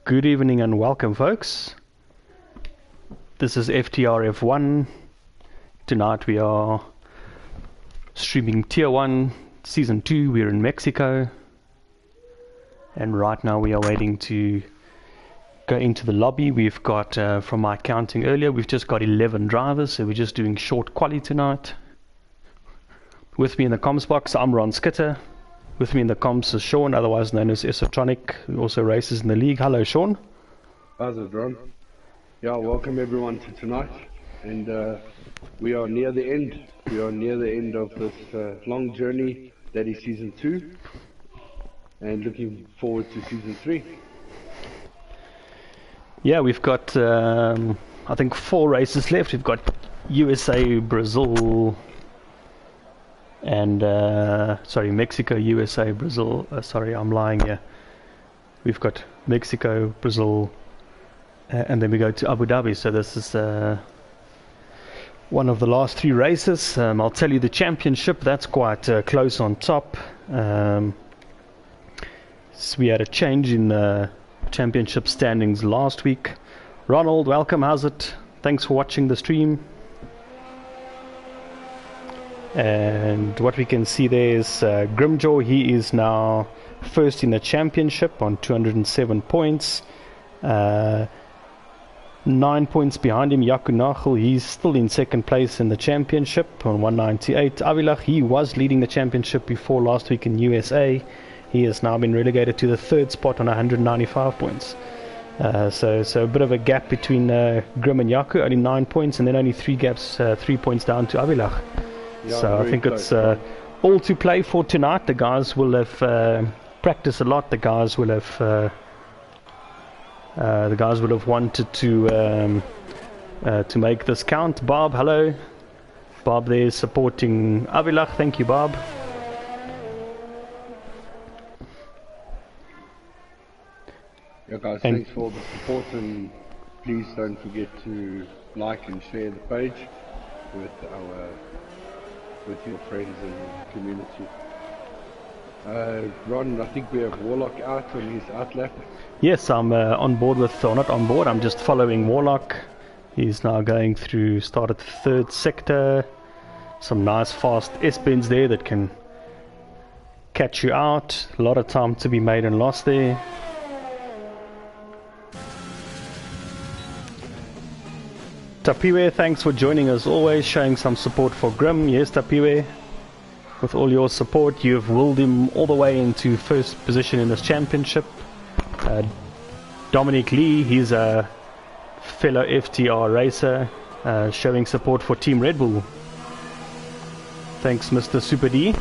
Good evening and welcome, folks. This is FTRF1. Tonight we are streaming Tier 1 Season 2. We're in Mexico. And right now we are waiting to go into the lobby. We've got, from my counting earlier, we've just got 11 drivers. So we're just doing short quali tonight. With me in the comms box, I'm Ron Skitter. With me in the comms is Sean, otherwise known as Esotronic, who also races in the league. Hello, Sean. How's it, Ron? Yeah, welcome everyone to tonight. And we are near the end. We are near the end of this long journey that is Season 2. And looking forward to Season 3. Yeah, we've got, I think, 4 races left. We've got USA, Brazil, and Mexico, USA, Brazil. Sorry, I'm lying here. We've got Mexico, Brazil, and then we go to Abu Dhabi. So this is one of the last 3 races. I'll tell you the championship, that's quite close on top. So we had a change in championship standings last week. Ronald, welcome. How's it? Thanks for watching the stream. And what we can see there is Grimjaw. He is now first in the championship on 207 points. 9 points behind him, Yaku Nachel. He's still in second place in the championship on 198. Avilach, he was leading the championship before last week in USA. He has now been relegated to the 3rd spot on 195 points. So a bit of a gap between Grim and Yaku, only 9 points, and then only 3 points down to Avilach. Yeah, so I think it's all to play for tonight. The guys will have practiced a lot. The guys will have wanted to make this count. Bob, hello. Bob there supporting Avilach. Thank you, Bob. Yeah, guys, thanks for all the support, and please don't forget to like and share the page with your friends and community. Ron, I think we have Warlock out on his outlap. Yes, I'm on board with, or not on board, I'm just following Warlock. He's now going through, started the 3rd sector. Some nice fast S-bends there that can catch you out. A lot of time to be made and lost there. Tapiwe, thanks for joining us always, showing some support for Grim. Yes, Tapiwe, with all your support, you've willed him all the way into 1st position in this championship. Dominic Lee, he's a fellow FTR racer, showing support for Team Red Bull. Thanks, Mr. Super D.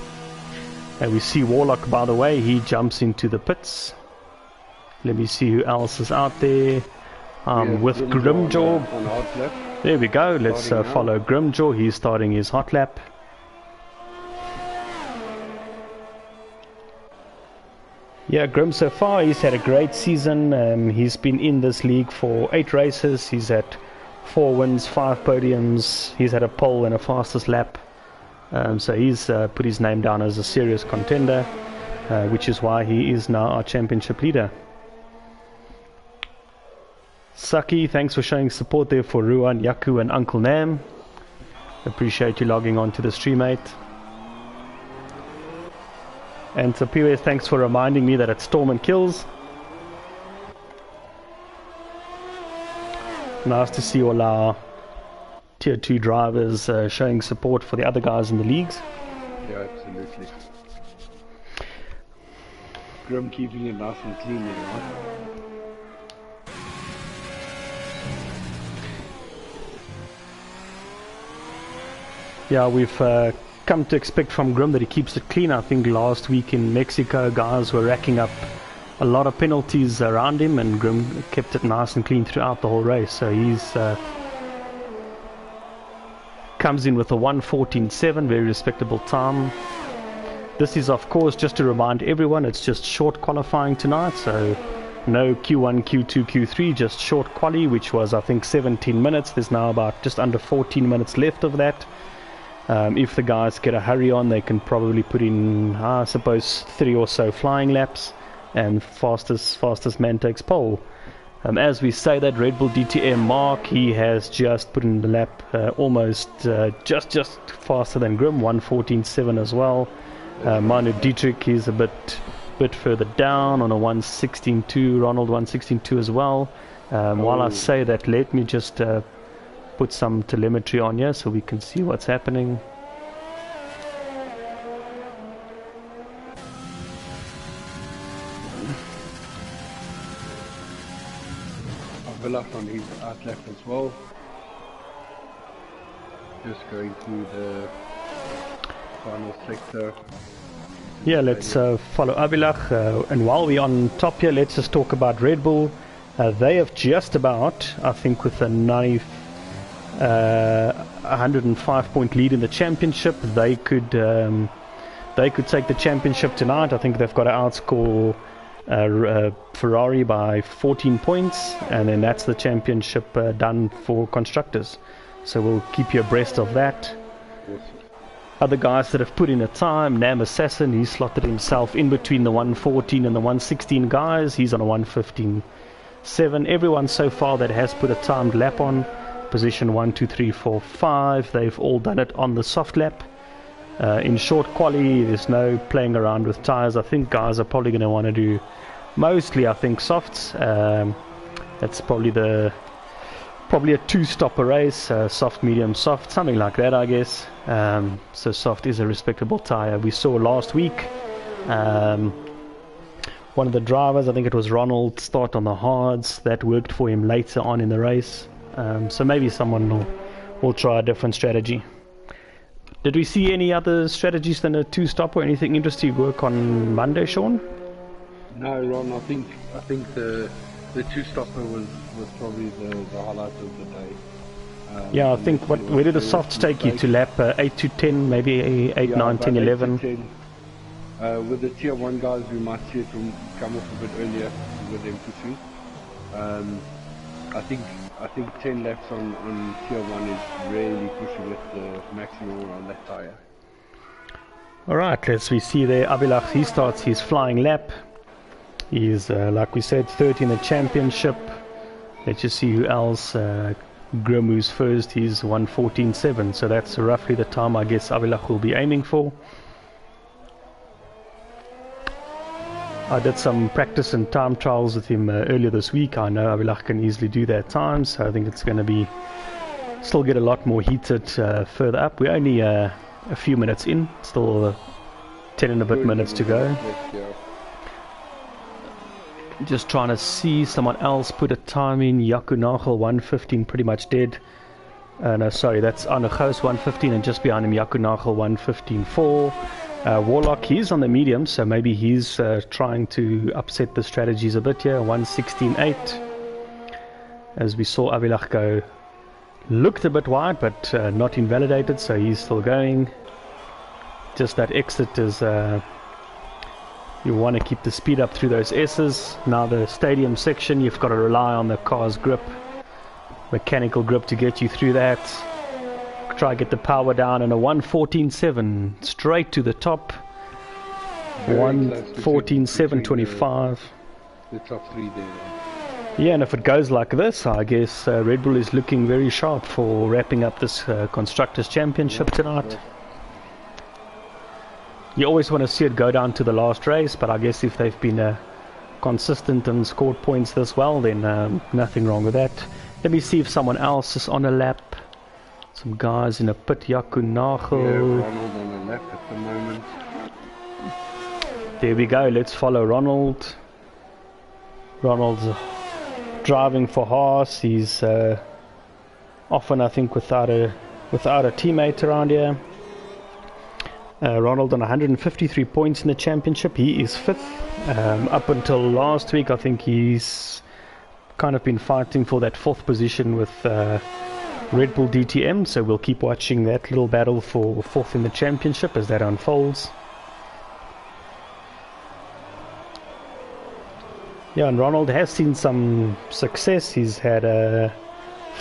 And we see Warlock, by the way, he jumps into the pits. Let me see who else is out there. With Grimjaw. There we go, let's follow Grimjaw. He's starting his hot lap. Yeah, Grim so far, he's had a great season. He's been in this league for 8 races. He's had 4 wins, 5 podiums. He's had a pole and a fastest lap. So he's put his name down as a serious contender, which is why he is now our championship leader. Saki, thanks for showing support there for Ruan, Yaku and Uncle Nam. Appreciate you logging on to the stream, mate. And Tapiwe, thanks for reminding me that it's Storm and Kills. Nice to see all our Tier 2 drivers showing support for the other guys in the leagues. Yeah, absolutely. Grim keeping it nice and clean, you know. Yeah, we've come to expect from Grim that he keeps it clean. I think last week in Mexico, guys were racking up a lot of penalties around him, and Grim kept it nice and clean throughout the whole race. So he's comes in with a 1:14.7, very respectable time. This is, of course, just to remind everyone, it's just short qualifying tonight, so no Q1, Q2, Q3, just short quali, which was, I think, 17 minutes. There's now about just under 14 minutes left of that. If the guys get a hurry on, they can probably put in, I suppose, 3 or so flying laps, and fastest man takes pole. As we say that Red Bull DTM Mark, he has just put in the lap almost just faster than Grim, 1:14.7 as well. Manu Dietrich is a bit further down on a 1:16.2, Ronald 1:16.2 as well. While I say that, let me just put some telemetry on here so we can see what's happening. Villa on his out left as well. Just going through the final sector. Yeah, let's follow Abilach. And while we're on top here, let's just talk about Red Bull. They have just about, I think, with a 105-point lead in the championship, they could take the championship tonight. I think they've got to outscore Ferrari by 14 points, and then that's the championship done for constructors. So we'll keep you abreast of that. Other guys that have put in a time, Nam Assassin, he slotted himself in between the 1:14 and the 1:16 guys. He's on a 1:15.7. Everyone so far that has put a timed lap on, position 1, 2, 3, 4, 5, they've all done it on the soft lap. In short quali, there's no playing around with tires. I think guys are probably going to want to do mostly, I think, softs. That's probably a two-stopper race, soft, medium, soft, something like that, I guess. So soft is a respectable tire. We saw last week one of the drivers, I think it was Ronald, start on the hards. That worked for him later on in the race. So maybe someone will try a different strategy. Did we see any other strategies than a two-stop or anything interesting work on Monday, Sean? No, Ron. I think the two-stopper was probably the highlight of the day. Yeah, I think where did the softs take you to lap 8 to 10, maybe 8, 9, 10, 11? 10. With the tier 1 guys, we might see it come off a bit earlier with them pushing. I think 10 laps on tier 1 is really pushing it the maximum on that tire. Alright, let's see there. Abilach, he starts his flying lap. He's, like we said, 30 in the championship. Let's just see who else. Grim, who's first, he's 1:14.7. So that's roughly the time I guess Abilach will be aiming for. I did some practice and time trials with him earlier this week. I know Abilach can easily do that time, so I think it's going to be still get a lot more heated further up. We're only a few minutes in, still 10 and a bit minutes to go. Just trying to see someone else put a time in. Yaku Nagel 1:15, pretty much dead. No, sorry, that's Arne Gous 1:15, and just behind him Yaku Nagel 1:15.4. Warlock, he's on the medium, so maybe he's trying to upset the strategies a bit here. 1:16.8. As we saw Abilach go, looked a bit wide, but not invalidated, so he's still going. Just that exit is, you want to keep the speed up through those S's. Now the stadium section, you've got to rely on the car's grip, mechanical grip to get you through that. Try get the power down in a 1:14.7 straight to the top. 1:14.725. The top 3 there. Yeah, and if it goes like this, I guess Red Bull is looking very sharp for wrapping up this Constructors' Championship tonight. You always want to see it go down to the last race, but I guess if they've been consistent and scored points this well, then nothing wrong with that. Let me see if someone else is on a lap. Some guys in a pit. Yaku Nagel. Yeah, Ronald on a lap at the moment. There we go. Let's follow Ronald. Ronald's driving for Haas. He's often, I think, without a teammate around here. Ronald on 153 points in the championship. He is 5th. Up until last week, I think he's kind of been fighting for that 4th position with Red Bull DTM. So we'll keep watching that little battle for 4th in the championship as that unfolds. Yeah, and Ronald has seen some success. He's had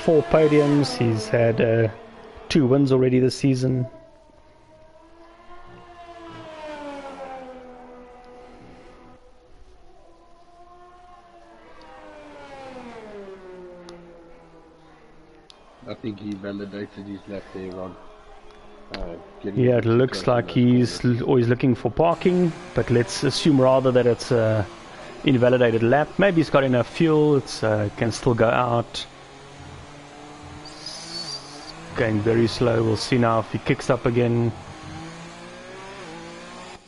4 podiums. He's had 2 wins already this season. I think he validated his lap there, Ron. Yeah, it looks like he's always looking for parking, but let's assume rather that it's a invalidated lap. Maybe he's got enough fuel, it's can still go out. Going very slow, we'll see now if he kicks up again.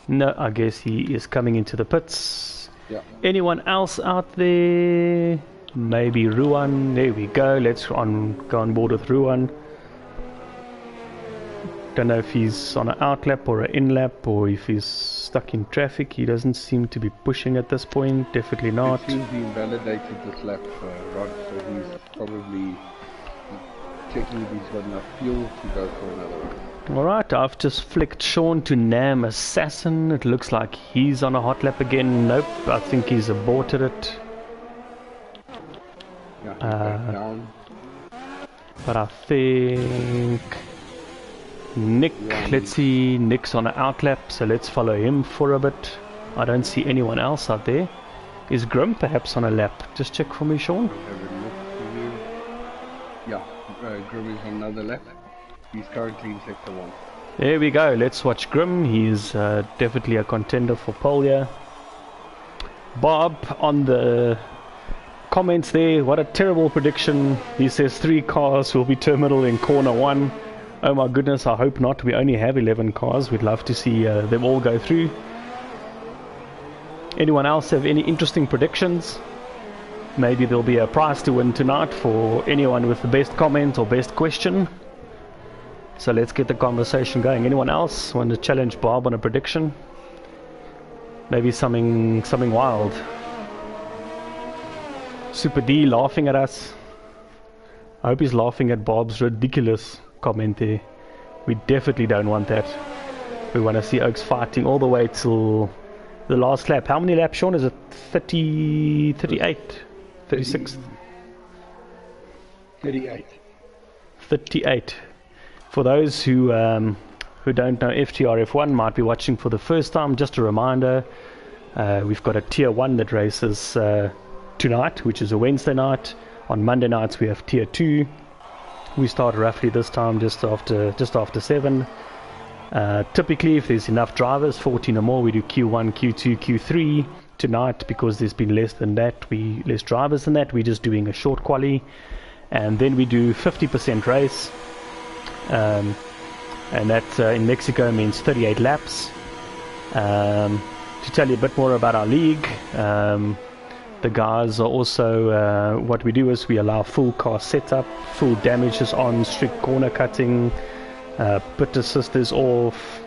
No, I guess he is coming into the pits. Yeah. Anyone else out there? Maybe Ruan. There we go, let's go on board with Ruan. Don't know if he's on an out lap or an in lap, or if he's stuck in traffic. He doesn't seem to be pushing at this point. Definitely not. It seems he invalidated this lap, Rod, so he's probably checking if he's got enough fuel to go for another one. Alright, I've just flicked Sean to Nam Assassin. It looks like he's on a hot lap again. Nope, I think he's aborted it. Yeah, he's back down. But I think Nick, let's see, Nick's on an outlap, so let's follow him for a bit. I don't see anyone else out there. Is Grim perhaps on a lap? Just check for me, Sean. Yeah, Grim is on another lap. He's currently in sector 1. There we go, let's watch Grim. He's definitely a contender for pole here. Bob on the comments there, what a terrible prediction. He says 3 cars will be terminal in corner 1. Oh my goodness, I hope not. We only have 11 cars. We'd love to see them all go through. Anyone else have any interesting predictions? Maybe there'll be a prize to win tonight for anyone with the best comment or best question. So let's get the conversation going. Anyone else want to challenge Bob on a prediction? Maybe something wild. Super D laughing at us. I hope he's laughing at Bob's ridiculous comment there. We definitely don't want that. We want to see Oaks fighting all the way till the last lap. How many laps, Sean? Is it 30, 38, 36? 38. 38. For those who don't know, FTRF1 might be watching for the first time, just a reminder, we've got a tier 1 that races tonight, which is a Wednesday night. On Monday nights we have tier 2. We start roughly this time just after 7. Typically, if there's enough drivers, 14 or more, we do Q1, Q2, Q3. Tonight, because there's been less drivers than that, we're just doing a short quali, and then we do 50% race, and that in Mexico means 38 laps. To tell you a bit more about our league, the guys are also, what we do is we allow full car setup, full damages on, strict corner cutting, pit assist is off.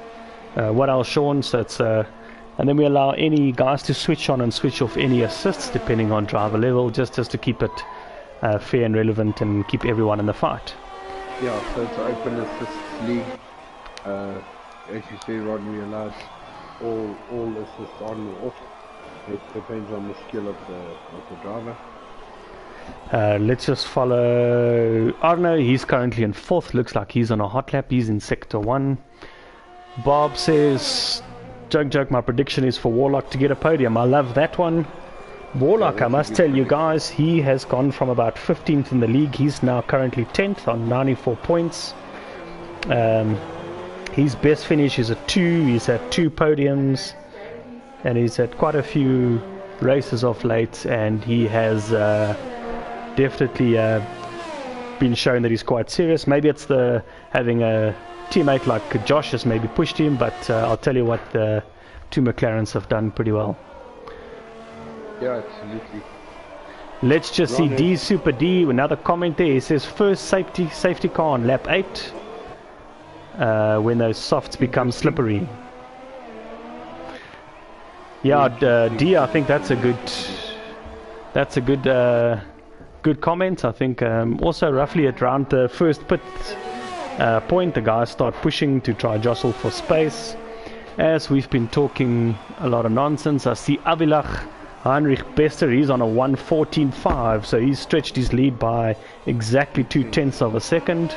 What else, Sean? So it's and then we allow any guys to switch on and switch off any assists depending on driver level, just to keep it fair and relevant and keep everyone in the fight. Yeah, so it's an open assists league. As you say, Rod, we allow all assists on or off. It depends on the skill of the driver. Let's just follow Arno. He's currently in 4th. Looks like he's on a hot lap. He's in sector 1. Bob says, joke, my prediction is for Warlock to get a podium. I love that one. Warlock, I must tell you guys, he has gone from about 15th in the league. He's now currently 10th on 94 points. His best finish is a 2. He's had 2 podiums. And he's had quite a few races of late, and he has definitely been shown that he's quite serious. Maybe it's the having a teammate like Josh has maybe pushed him, but I'll tell you what, the 2 McLarens have done pretty well. Yeah, absolutely. Let's just see D Super D, another comment there. He says first safety car on lap 8 when those softs become slippery. Yeah, D, I think that's a good comment. I think also roughly at around the first pit point, the guys start pushing to try jostle for space. As we've been talking a lot of nonsense, I see Avilach Heinrich Bester, he's on a 1:14.5, so he's stretched his lead by exactly 0.2 of a second.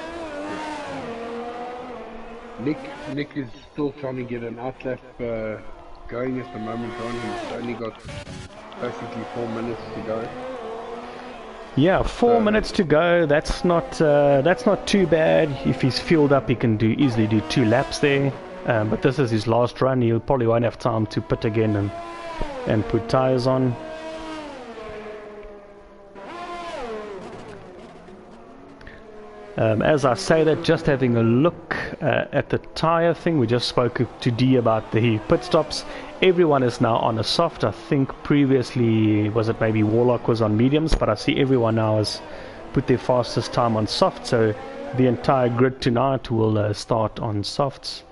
Nick is still trying to get an outlap going at the moment, Ron. He's only got basically 4 minutes to go. Yeah, 4 minutes to go. That's not too bad. If he's fueled up, he can easily do 2 laps there. But this is his last run. He probably won't have time to pit again and put tires on. As I say that, just having a look at the tire thing, we just spoke to D about the pit stops. Everyone is now on a soft. I think previously, was it maybe Warlock was on mediums, but I see everyone now has put their fastest time on soft, so the entire grid tonight will start on softs.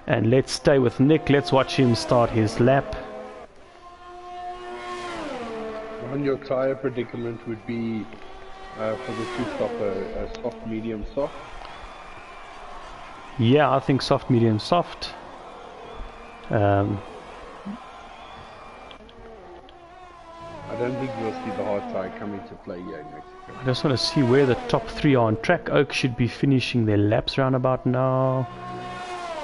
And let's stay with Nick. Let's watch him start his lap. On your tire predicament would be for the two-stop a soft, medium, soft. Yeah, I think soft, medium, soft. I don't think we'll see the hard tire come into play here in Mexico. I just want to see where the top 3 are on track. Oak should be finishing their laps round about now.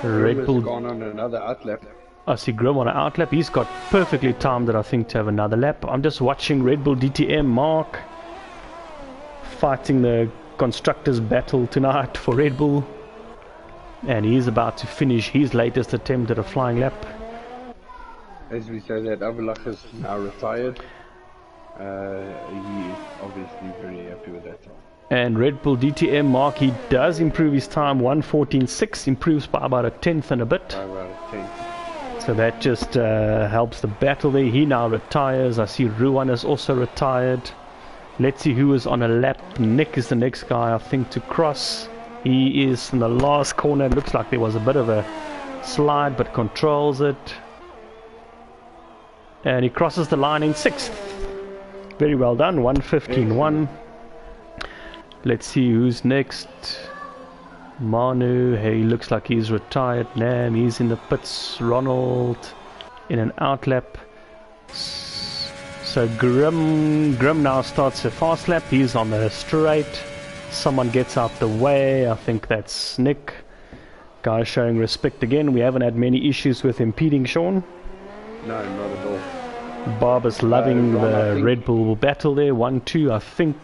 Red Bull gone on another outlap. I see Grim on an outlap. He's got perfectly timed it, I think, to have another lap. I'm just watching Red Bull DTM Mark fighting the constructors battle tonight for Red Bull, and he's about to finish his latest attempt at a flying lap. As we say that Avalach is now retired, he is obviously very happy with that time. And Red Bull DTM Mark, he does improve his time, 1:14.6, improves by about a tenth and a bit. By about a tenth. So that just helps the battle there. He now retires. I see Ruan is also retired. Let's see who is on a lap. Nick is the next guy, I think, to cross. He is in the last corner. It looks like there was a bit of a slide, but controls it. And he crosses the line in 6th. Very well done, 1:15.1. Let's see who's next. Manu, hey, looks like he's retired. Nam, he's in the pits. Ronald in an outlap. So Grim now starts a fast lap. He's on the straight. Someone gets out the way. I think that's Nick. Guy showing respect again. We haven't had many issues with impeding Sean. No, not at all. Bob is loving the Red Bull battle there. 1-2. I think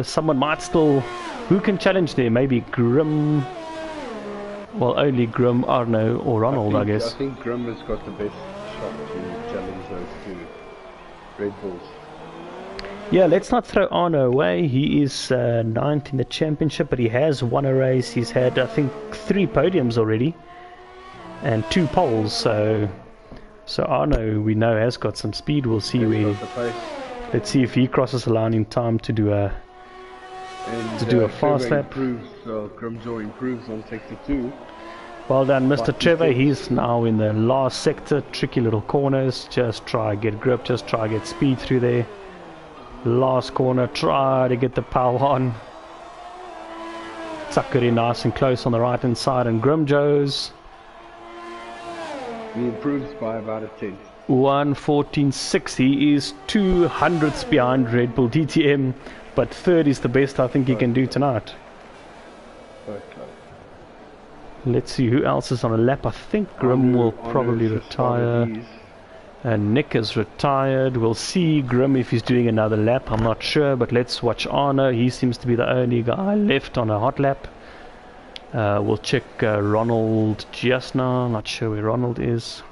someone might still... Who can challenge there? Maybe Grim. Well, only Grim, Arno, or Ronald, I guess. I think Grim has got the best shot to challenge those two Red Bulls. Yeah, let's not throw Arno away. He is 9th in the championship, but he has won a race. He's had, I think, 3 podiums already and 2 poles. So Arno, we know, has got some speed. We'll see where. Let's see if he crosses the line in time to do a fast lap. Grimjaw improves on sector 2. Well done, Mr. Trevor. He's now in the last sector. Tricky little corners. Just try get grip. Just try get speed through there. Last corner. Try to get the power on. Tuck it in nice and close on the right hand side. And Grimjaw's. He improves by about a 10th. 1:14.6. He is 200ths behind Red Bull DTM, but 3rd is the best I think he can do tonight. Okay. Let's see who else is on a lap. I think Grim will probably retire. And Nick is retired. We'll see Grim if he's doing another lap. I'm not sure, but let's watch Arno. He seems to be the only guy left on a hot lap. We'll check Ronald just now. Not sure where Ronald is.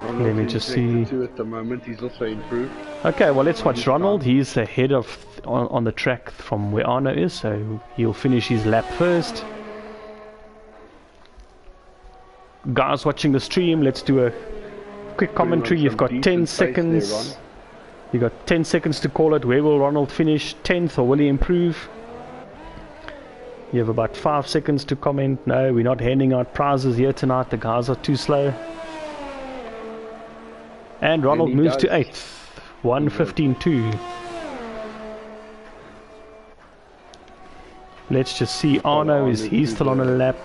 Let me just see. At the moment, he's also improved. Okay, well, let's watch Ronald. He's ahead of on the track from where Arno is, so he'll finish his lap first. Guys watching the stream, let's do a quick commentary. You've got 10 seconds. You've got 10 seconds to call it. Where will Ronald finish? 10th, or will he improve? You have about 5 seconds to comment. No, we're not handing out prizes here tonight. The guys are too slow. And Ronald moves to 8th. 1:15.2. Let's just see. Arno, is he still on a lap?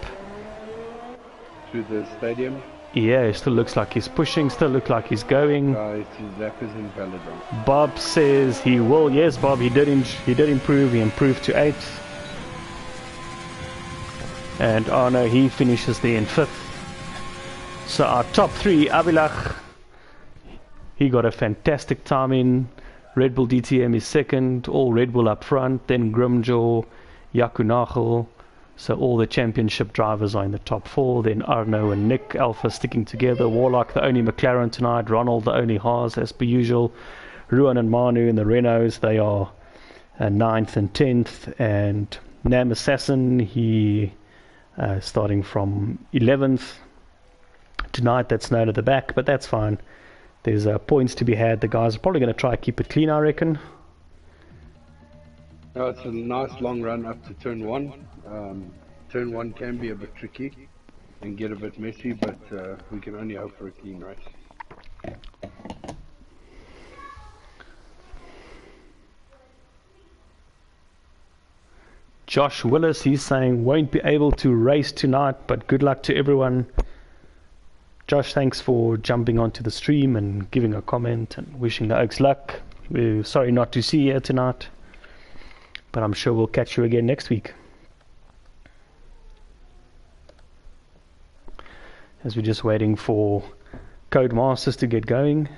To the stadium? Yeah, it still looks like he's pushing. Still looks like he's going. Guys, his lap is invalid. Bob says he will. Yes, Bob, he did improve. He improved to 8th. And Arno, he finishes there in 5th. So our top 3, Abilach, he got a fantastic time in. Red Bull DTM is second, all Red Bull up front, then Grimjaw, Yakunachel. So all the championship drivers are in the top four. Then Arno and Nick Alpha sticking together. Warlock the only McLaren tonight. Ronald the only Haas as per usual. Ruan and Manu in the Renaults, they are 9th and 10th. And Nam Assassin, he starting from 11th. Tonight that's known at the back, but that's fine. There's points to be had. The guys are probably going to try to keep it clean, I reckon. Oh, it's a nice long run up to turn 1. Turn 1 can be a bit tricky and get a bit messy, but we can only hope for a clean race. Josh Willis, he's saying won't be able to race tonight, but good luck to everyone. Josh, thanks for jumping onto the stream and giving a comment and wishing the Oaks luck. We're sorry not to see you here tonight, but I'm sure we'll catch you again next week. As we're just waiting for Codemasters to get going.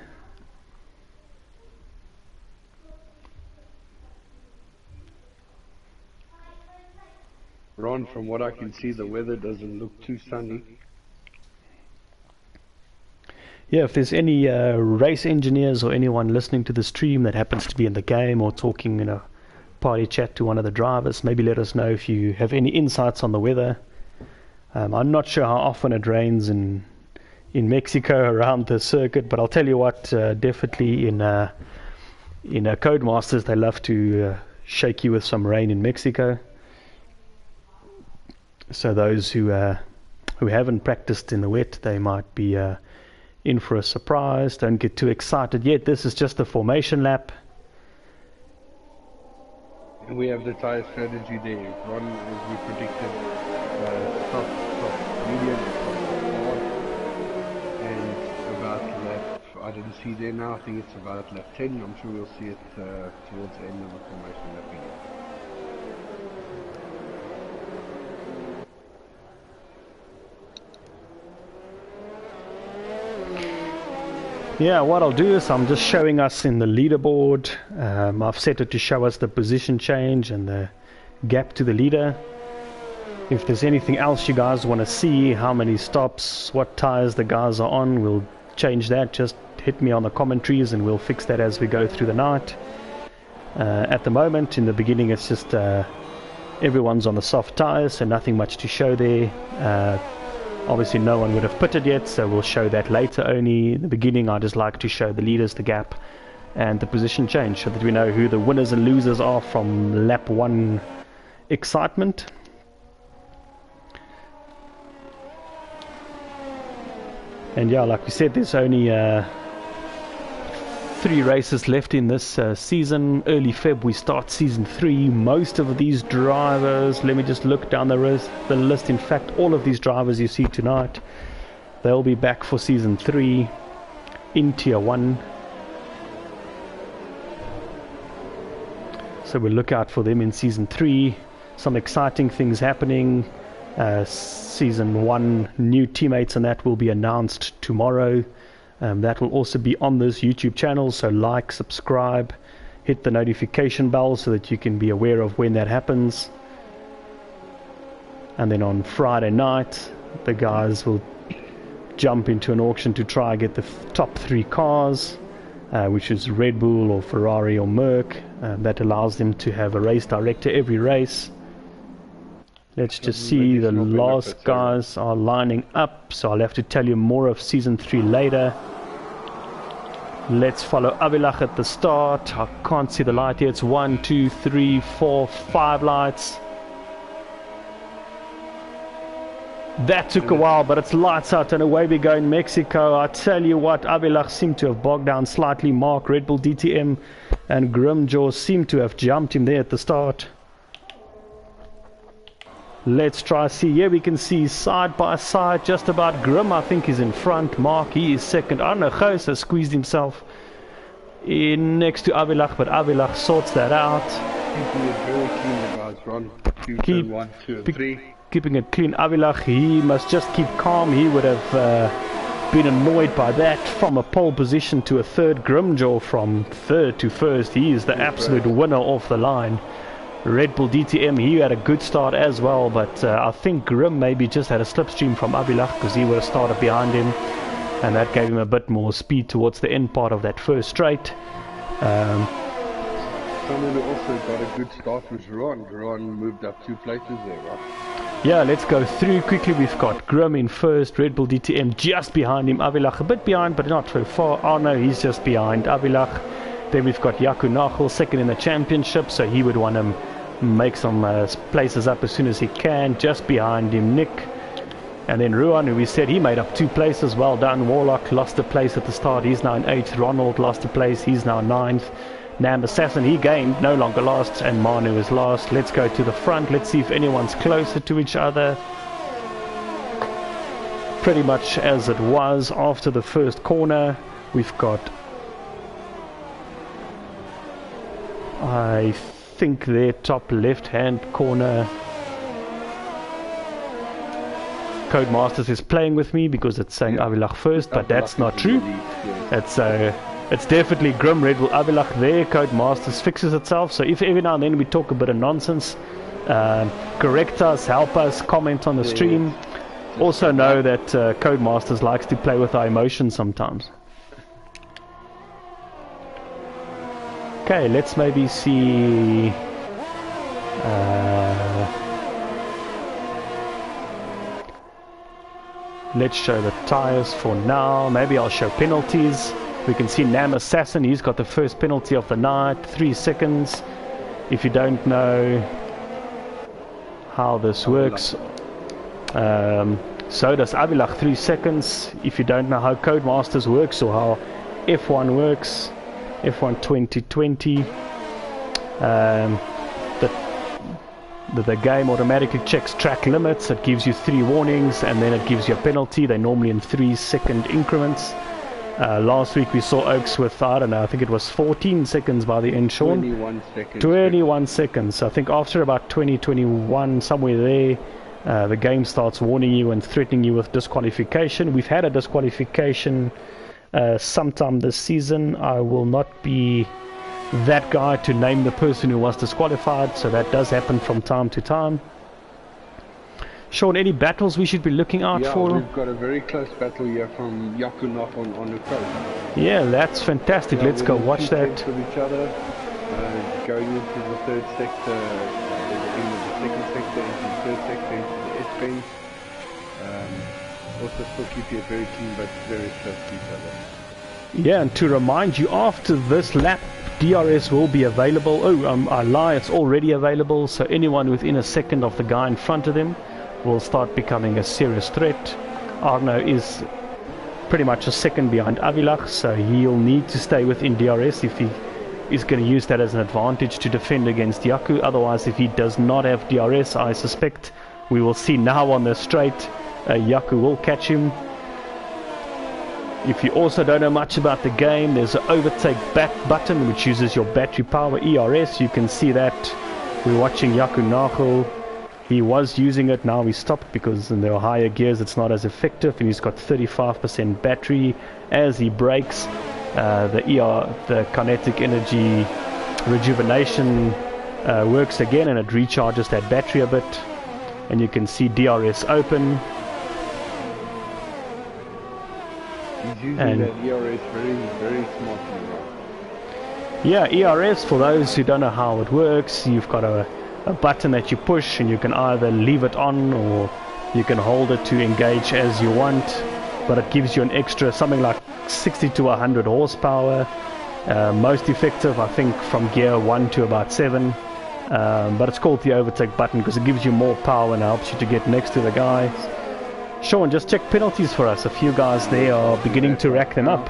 Ron, from what I can see, the weather doesn't look too sunny. Yeah, if there's any race engineers or anyone listening to the stream that happens to be in the game or talking in a party chat to one of the drivers, maybe let us know if you have any insights on the weather. I'm not sure how often it rains in Mexico around the circuit, but I'll tell you what, definitely in Codemasters, they love to shake you with some rain in Mexico. So those who haven't practiced in the wet, they might be in for a surprise. Don't get too excited yet. This is just the formation lap. And we have the tyre strategy there. Ron, as we predicted, top medium, top, and about lap, I didn't see there now, I think it's about lap 10. I'm sure we'll see it towards the end of the formation lap again. Yeah, what I'll do is I'm just showing us in the leaderboard. I've set it to show us the position change and the gap to the leader. If there's anything else you guys want to see, how many stops, what tires the guys are on, we'll change that. Just hit me on the commentaries and we'll fix that as we go through the night. At the moment, in the beginning, it's just everyone's on the soft tires, so nothing much to show there. Obviously no one would have pitted yet, so we'll show that later only. In the beginning, I just like to show the leaders, the gap, and the position change, so that we know who the winners and losers are from lap 1 excitement. And yeah, like we said, there's only 3 races left in this season. Early Feb we start season 3. Most of these drivers, let me just look down the list. In fact, all of these drivers you see tonight, they'll be back for season 3 in tier 1. So we'll look out for them in season 3. Some exciting things happening. Season 1 new teammates, and that will be announced tomorrow. That will also be on this YouTube channel, so like, subscribe, hit the notification bell so that you can be aware of when that happens. And then on Friday night, the guys will jump into an auction to try and get the top 3 cars, which is Red Bull or Ferrari or Merc. That allows them to have a race director every race. Let's just see, the last guys are lining up, so I'll have to tell you more of season 3 later. Let's follow Avilach at the start. I can't see the light here. It's 1, 2, 3, 4, 5 lights. That took a while, but it's lights out and away we go in Mexico. I tell you what, Avilach seemed to have bogged down slightly. Mark, Red Bull DTM and Grimjaw seem to have jumped him there at the start. Let's try see. Here we can see side by side, just about. Grim, I think, is in front. Mark, he is second. I don't know, Gous has squeezed himself in next to Avilach, but Avilach sorts that out. Keeping it very clean, guys, Ron. Keep 1, 2, and 3. Keeping it clean. Avilach, he must just keep calm. He would have been annoyed by that. From a pole position to a third, Grimjaw from third to first. He is the absolute winner off the line. Red Bull DTM, he had a good start as well, but I think Grim maybe just had a slipstream from Abilach because he would have started behind him, and that gave him a bit more speed towards the end part of that first straight. Someone who also got a good start was Ron. Ron moved up 2 places there, right? Yeah, let's go through quickly. We've got Grim in first, Red Bull DTM just behind him, Abilach a bit behind but not so far. Oh no, he's just behind Abilach. Then we've got Yaku Nachel second in the championship, so he would want to make some places up as soon as he can. Just behind him Nick, and then Ruan, who we said he made up 2 places. Well done. Warlock lost a place at the start, he's now in 8th. Ronald lost a place, he's now 9th. Nam Assassin, he gained, no longer last, and Manu is last. Let's go to the front, let's see if anyone's closer to each other. Pretty much as it was after the first corner. We've got, I think, their top left hand corner. Codemasters is playing with me because it's saying Abilach first, but that's not true. It's definitely Grim, Red Bull, Abilach there. Codemasters fixes itself, so if every now and then we talk a bit of nonsense, correct us, help us, comment on the stream. Also know that Codemasters likes to play with our emotions sometimes. Okay, let's maybe see. Let's show the tires for now. Maybe I'll show penalties. We can see Nam Assassin, he's got the first penalty of the night, 3 seconds. If you don't know how this works, so does Abilach, 3 seconds. If you don't know how Codemasters works or how F1 works, F1 2020, the game automatically checks track limits. It gives you 3 warnings and then it gives you a penalty. They're normally in 3-second increments. Last week we saw Oaks with, I don't know, I think it was 14 seconds by the end, Sean. 21 seconds. 21 seconds. I think after about 2021, somewhere there, the game starts warning you and threatening you with disqualification. We've had a disqualification sometime this season. I will not be that guy to name the person who was disqualified, so that does happen from time to time. Sean, any battles we should be looking out for? Yeah, we've got a very close battle here from Yakunov on the coast. Yeah, that's fantastic. Let's go watch that. With each other, going into the third sector, the second sector, into the third sector, into the S-bend. Also still keep it very clean, but very close to each other. Yeah, and to remind you, after this lap, DRS will be available. Oh, I lie, it's already available, so anyone within a second of the guy in front of them will start becoming a serious threat. Arno is pretty much a second behind Abilach, so he'll need to stay within DRS if he is going to use that as an advantage to defend against Yaku. Otherwise, if he does not have DRS, I suspect we will see now on the straight, Yaku will catch him. If you also don't know much about the game, there's an overtake back button which uses your battery power, ERS. You can see that. We're watching Yaku Nachel. He was using it, now he stopped because in the higher gears it's not as effective, and he's got 35% battery. As he brakes, the kinetic energy rejuvenation works again, and it recharges that battery a bit. And you can see DRS open. He's using that ERS very smartly. Yeah, ERS, for those who don't know how it works, you've got a button that you push, and you can either leave it on or you can hold it to engage as you want, but it gives you an extra something like 60 to 100 horsepower. Most effective, I think, from gear 1 to about 7, but it's called the overtake button because it gives you more power and helps you to get next to the guys. Sean, just check penalties for us. A few guys there are beginning to rack them up.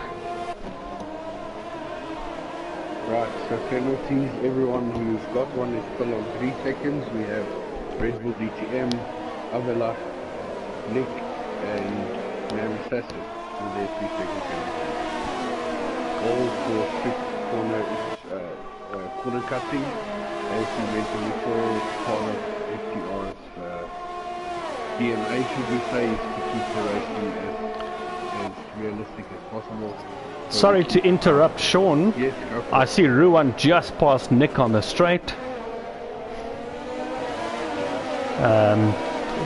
Right, so penalties, everyone who's got one is still on 3 seconds. We have Red Bull DTM, Avila, Nick, and Nam Assassin with their 3 second penalties. All for strict corner cutting. As we mentioned before, part of FTR's DNA, should we say, is to keep the racing as realistic as possible. So Sorry to interrupt, Sean. Yes, go for I it. see Ruan just past Nick on the straight.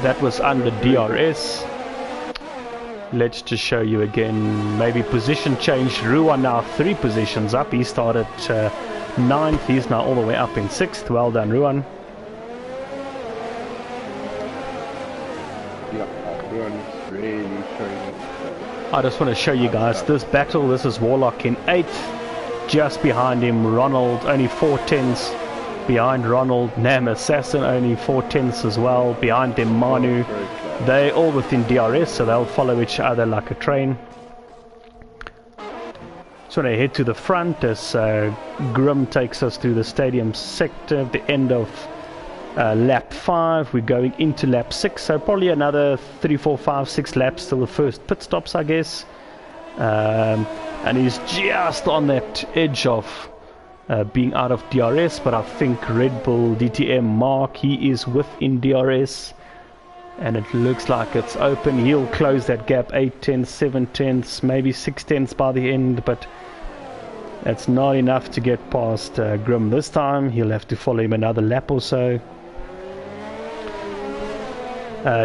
That was under DRS. Let's just show you again. Maybe position change. Ruan now 3 positions up. He started 9th. He's now all the way up in 6th. Well done, Ruan. Yeah, everyone's really showing it. I just want to show you guys this battle. This is Warlock in 8th. Just behind him, Ronald, only 4/10ths. Behind Ronald, Nam Assassin, only 4/10ths as well. Behind them, Manu. Very close. They're all within DRS, so they'll follow each other like a train. So when I head to the front as Grim takes us through the stadium sector, the end of lap 5, we're going into lap 6, so probably another 3, 4, 5, 6 laps till the first pit stops, I guess. And he's just on that edge of being out of DRS, but I think Red Bull DTM Mark, he is within DRS, and it looks like it's open. He'll close that gap 8/10ths, 7/10ths, maybe 6/10ths by the end, but that's not enough to get past Grim this time. He'll have to follow him another lap or so.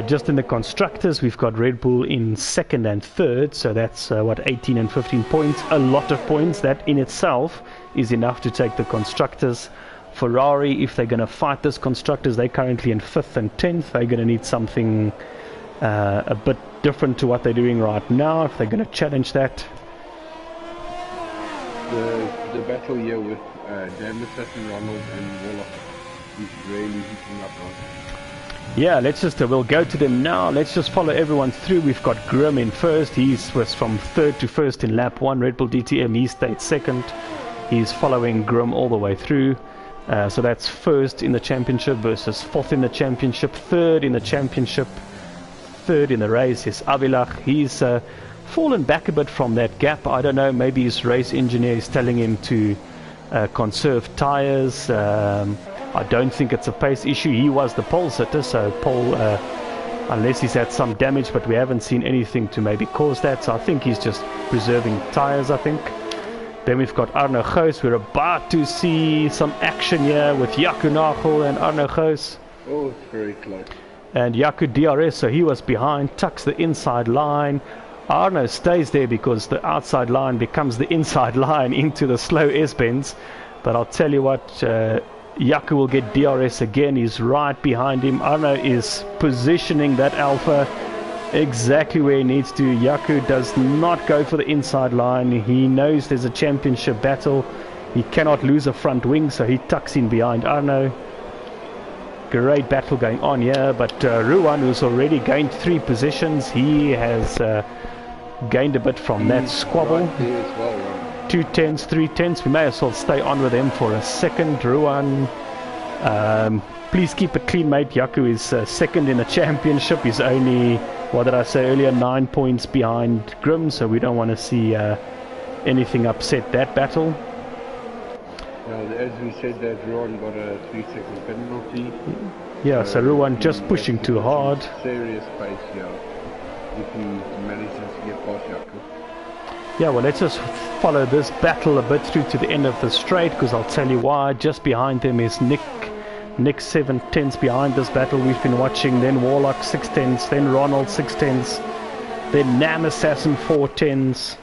Just in the constructors, we've got Red Bull in 2nd and 3rd, so that's 18 and 15 points, a lot of points. That in itself is enough to take the constructors. Ferrari, if they're going to fight this constructors, they're currently in 5th and 10th. They're going to need something a bit different to what they're doing right now if they're going to challenge that. The battle here with Dan Assassin, Ronald and Warlock is really heating up now. Yeah, let's just, we'll go to them now. Let's just follow everyone through. We've got Grim in 1st. He was from 3rd to 1st in lap 1. Red Bull DTM, he stayed 2nd. He's following Grim all the way through. So that's 1st in the championship versus 4th in the championship, 3rd in the championship, 3rd in the race is Avilach. He's fallen back a bit from that gap. I don't know, maybe his race engineer is telling him to conserve tires. I don't think it's a pace issue. He was the pole sitter, so pole, unless he's had some damage, but we haven't seen anything to maybe cause that, so I think he's just preserving tires, I think. Then we've got Arno Goos. We're about to see some action here with Jaco Nagel and Arno Goos. Oh, it's very close. And Jaco DRS, so he was behind, tucks the inside line. Arno stays there because the outside line becomes the inside line into the slow S-bends. But I'll tell you what, Jaco will get DRS again. He's right behind him. Arno is positioning that Alpha exactly where he needs to. Jaco does not go for the inside line. He knows there's a championship battle. He cannot lose a front wing, so he tucks in behind Arno. Great battle going on here, but Ruan, who's already gained 3 positions, he has gained a bit from that squabble. Right there as well, right? 2/10ths, 3/10ths. We may as well stay on with him for a second. Ruan, please keep it clean, mate. Jaco is 2nd in the championship. He's only, what did I say earlier, 9 points behind Grim, so we don't want to see anything upset that battle. Now, as we said, that Ruan got a 3-second penalty. Yeah, so Ruan just pushing too hard. Serious pace, yeah. If he manages to get past Jaco. Yeah, well, let's just follow this battle a bit through to the end of the straight, because I'll tell you why. Just behind them is Nick 7/10ths behind this battle we've been watching. Then Warlock 6/10ths, then Ronald 6/10ths, then Nam Assassin 4/10ths,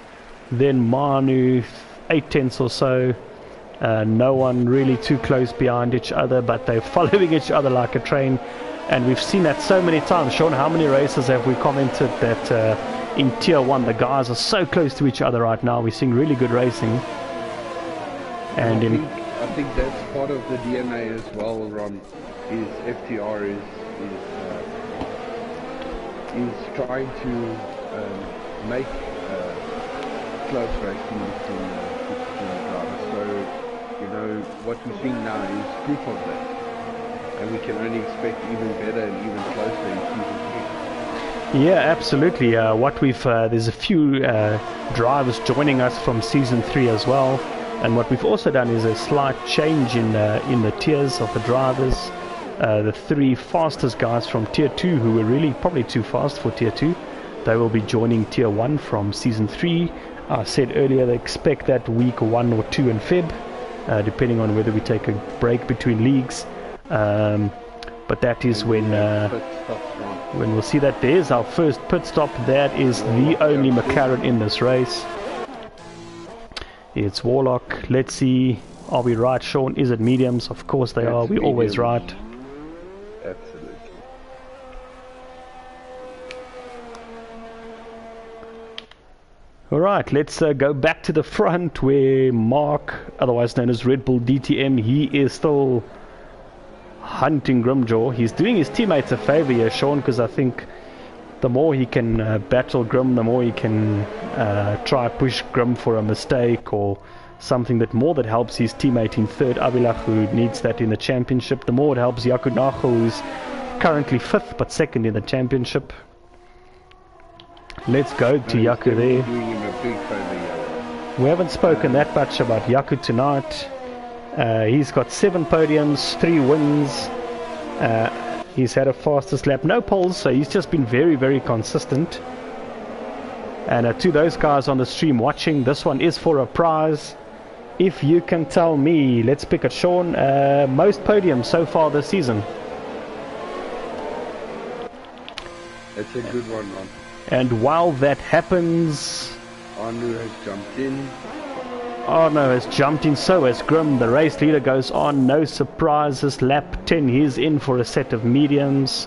then Manu 8/10ths or so. No one really too close behind each other, but they're following each other like a train. And we've seen that so many times. Sean, how many races have we commented that in Tier 1 the guys are so close to each other right now? We're seeing really good racing. And I think that's part of the DNA as well, Ron, is FTR is trying to make close racing between the drivers. So, you know, what we're seeing now is proof of that. And we can only expect even better and even closer in Season 3. yeah, absolutely. What we've there's a few drivers joining us from Season 3 as well. And what we've also done is a slight change in the tiers of the drivers. The 3 fastest guys from Tier 2, who were really probably too fast for Tier 2, They will be joining Tier 1 from Season 3. I said earlier they expect that week 1 or 2 in Feb, depending on whether we take a break between leagues. But that is when we'll see that. There's our first pit stop. That is the only McLaren in this race. It's Warlock. Let's see. Are we right, Sean? Is it mediums? Of course they are. We're always right. Absolutely. Alright, let's go back to the front where Mark, otherwise known as Red Bull DTM, he is still hunting Grimjaw. He's doing his teammates a favor here, Sean, because I think the more he can battle Grim, the more he can try push Grim for a mistake or something that helps his teammate in third, Abilach, who needs that in the championship. The more it helps Yaku Nacho, who's currently 5th but 2nd in the championship. Let's go to Yaku there. We haven't spoken that much about Yaku tonight. He's got 7 podiums, 3 wins. He's had a fastest lap, no poles, so he's just been very, very consistent. And to those guys on the stream watching, this one is for a prize. If you can tell me, let's pick it, Sean, most podiums so far this season. That's a good one, man. And while that happens, Anu has jumped in. Arno has jumped in, so has Grim. The race leader goes on, no surprises. Lap 10, he's in for a set of mediums.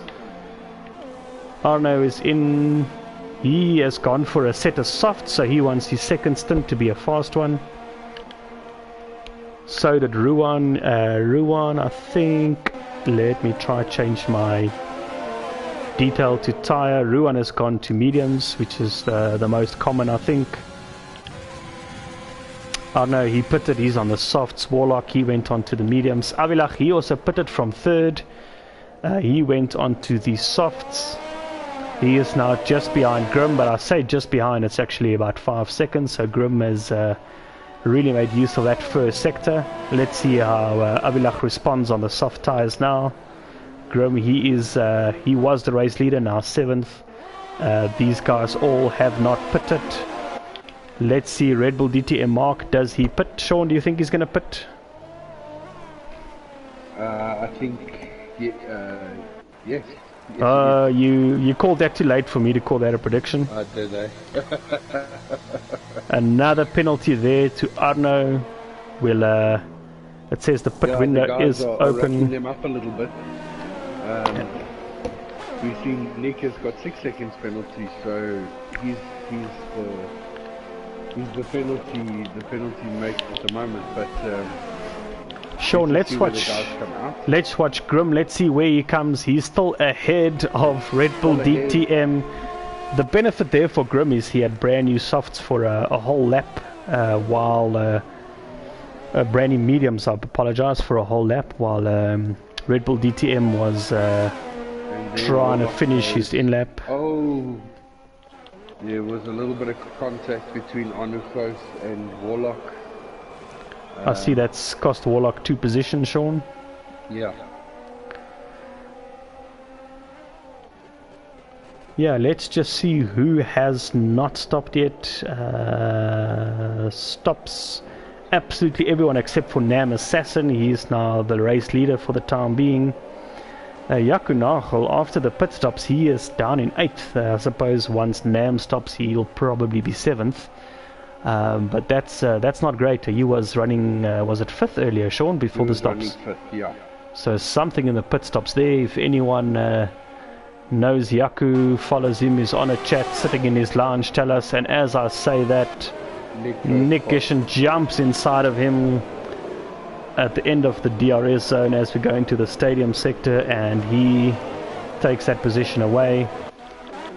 Arno is in. He has gone for a set of softs, so he wants his second stint to be a fast one. So did Ruan. Ruan, I think. Let me try change my detail to tire. Ruan has gone to mediums, which is the most common, I think. Oh no, he pitted, he's on the softs. Warlock, he went on to the mediums. Avilach, he also pitted from 3rd. He went on to the softs. He is now just behind Grim, but I say just behind, it's actually about 5 seconds. So Grim has really made use of that first sector. Let's see how Avilach responds on the soft tires now. Grim, he was the race leader, now 7th. These guys all have not pitted. Let's see, Red Bull DTM Mark, does he pit? Sean, do you think he's going to pit? I think, yes. You called that too late for me to call that a prediction. Did I? Another penalty there to Arno. Will it says the pit window is open. Them up a little bit. We've seen Nick has got 6 seconds penalty, so he's the penalty maker at the moment. But Sean, let's watch Grim. Let's see where he comes. He's still ahead of Red Bull DTM. The benefit there for Grim is he had brand new softs for a whole lap, while brand new mediums, I apologize, for a whole lap, while Red Bull DTM was trying to finish his in-lap. Oh, there was a little bit of contact between Onukos and Warlock. I see that's cost Warlock 2 positions, Sean. Yeah. Yeah, let's just see who has not stopped yet. Stops absolutely everyone except for Nam Assassin. He is now the race leader for the time being. Yaku Nachel, after the pit stops, he is down in 8th. I suppose once Nam stops, he'll probably be 7th. But that's not great. He was running, was it 5th earlier, Sean, before the stops? 5th, yeah. So something in the pit stops there. If anyone knows Yaku, follows him, is on a chat, sitting in his lounge, tell us. And as I say that, Nick Gishen jumps inside of him at the end of the DRS zone as we go into the stadium sector, and he takes that position away.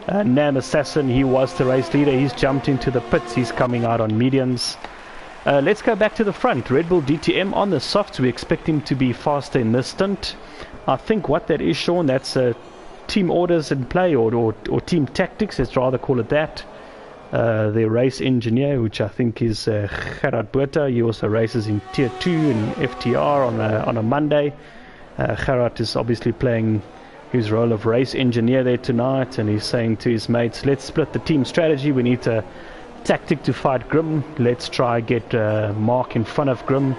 Nam Assassin, he was the race leader. He's jumped into the pits. He's coming out on mediums. Let's go back to the front. Red Bull DTM on the softs. We expect him to be faster in this stint. I think what that is, Sean, that's team orders in play, or team tactics, let's rather call it that. The race engineer, which I think is Gerard Buerta, he also races in Tier 2 and FTR on a Monday. Gerard is obviously playing his role of race engineer there tonight, and he's saying to his mates, let's split the team strategy. We need a tactic to fight Grim. Let's try get Mark in front of Grim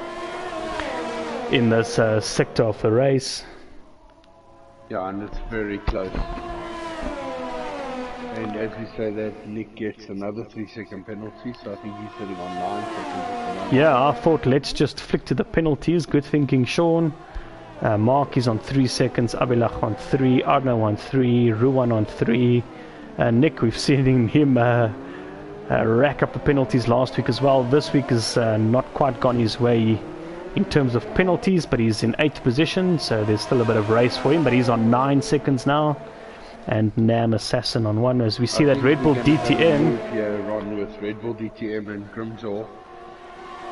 in this sector of the race. Yeah, and it's very close. And as we say that, Nick gets another 3-second penalty, so I think he's sitting on 9 seconds. Yeah, I thought let's just flick to the penalties. Good thinking, Sean. Mark is on 3 seconds, Abilach on 3, Arno on 3, Ruan on 3. Nick, we've seen him rack up the penalties last week as well. This week is not quite gone his way in terms of penalties, but he's in 8th position, so there's still a bit of race for him, but he's on 9 seconds now. And Nam Assassin on 1, as we see that Red Bull DTM. Yeah, Ron with Red Bull DTM and Grimsor.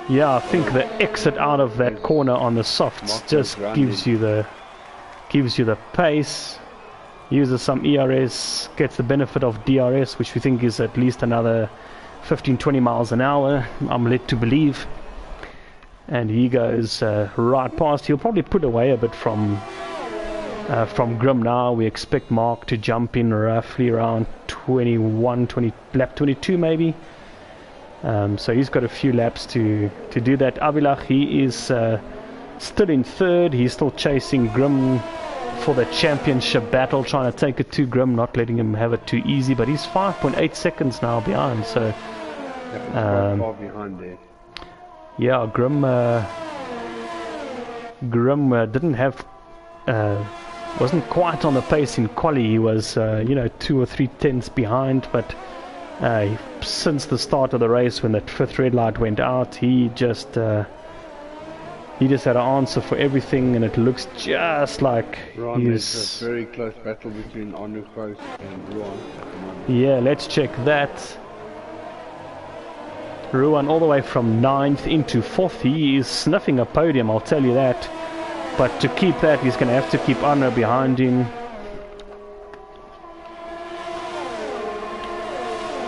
Yeah, I think the exit out of that corner on the softs just gives you the pace. Uses some ERS, gets the benefit of DRS, which we think is at least another 15-20 miles an hour, I'm led to believe. And he goes right past. He'll probably put away a bit from Grim now. We expect Mark to jump in roughly around 21, lap 22 maybe. So he's got a few laps to do that. Abilach, he is still in 3rd. He's still chasing Grim for the championship battle, trying to take it to Grim, not letting him have it too easy. But he's 5.8 seconds now behind. So quite far behind there. Yeah, Grim didn't have wasn't quite on the pace in quali. He was 2 or 3 tenths behind, but since the start of the race, when that 5th red light went out, he just had an answer for everything, and it looks just like it's a very close battle between Anu Khost and Ruan. Yeah, let's check that. Ruan all the way from 9th into 4th. He is sniffing a podium, I'll tell you that. But to keep that, he's going to have to keep Arno behind him.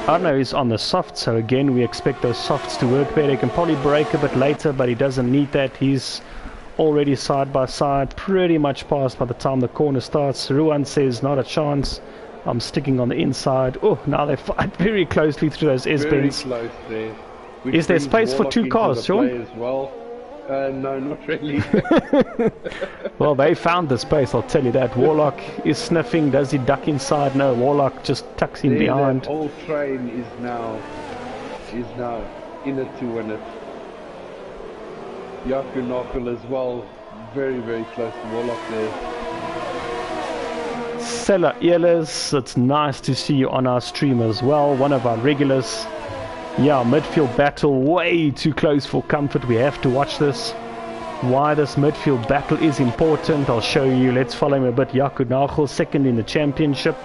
Arno is on the soft, so again we expect those softs to work better. He can probably brake a bit later, but he doesn't need that. He's already side by side, pretty much past by the time the corner starts. Ruan says not a chance. I'm sticking on the inside. Oh, now they fight very closely through those S-bends. Very close there. Is there space for 2 cars, Sean? As well. No, not really. Well, they found the space, I'll tell you that. Warlock is sniffing. Does he duck inside? No, Warlock just tucks in behind. The whole train is now in it to win it. Yaku Knuckle as well, very, very close to Warlock there. Sela Ehlers, it's nice to see you on our stream as well, one of our regulars. Yeah, midfield battle way too close for comfort. We have to watch this. Why this midfield battle is important, I'll show you. Let's follow him a bit. Yaku Nagel, 2nd in the championship.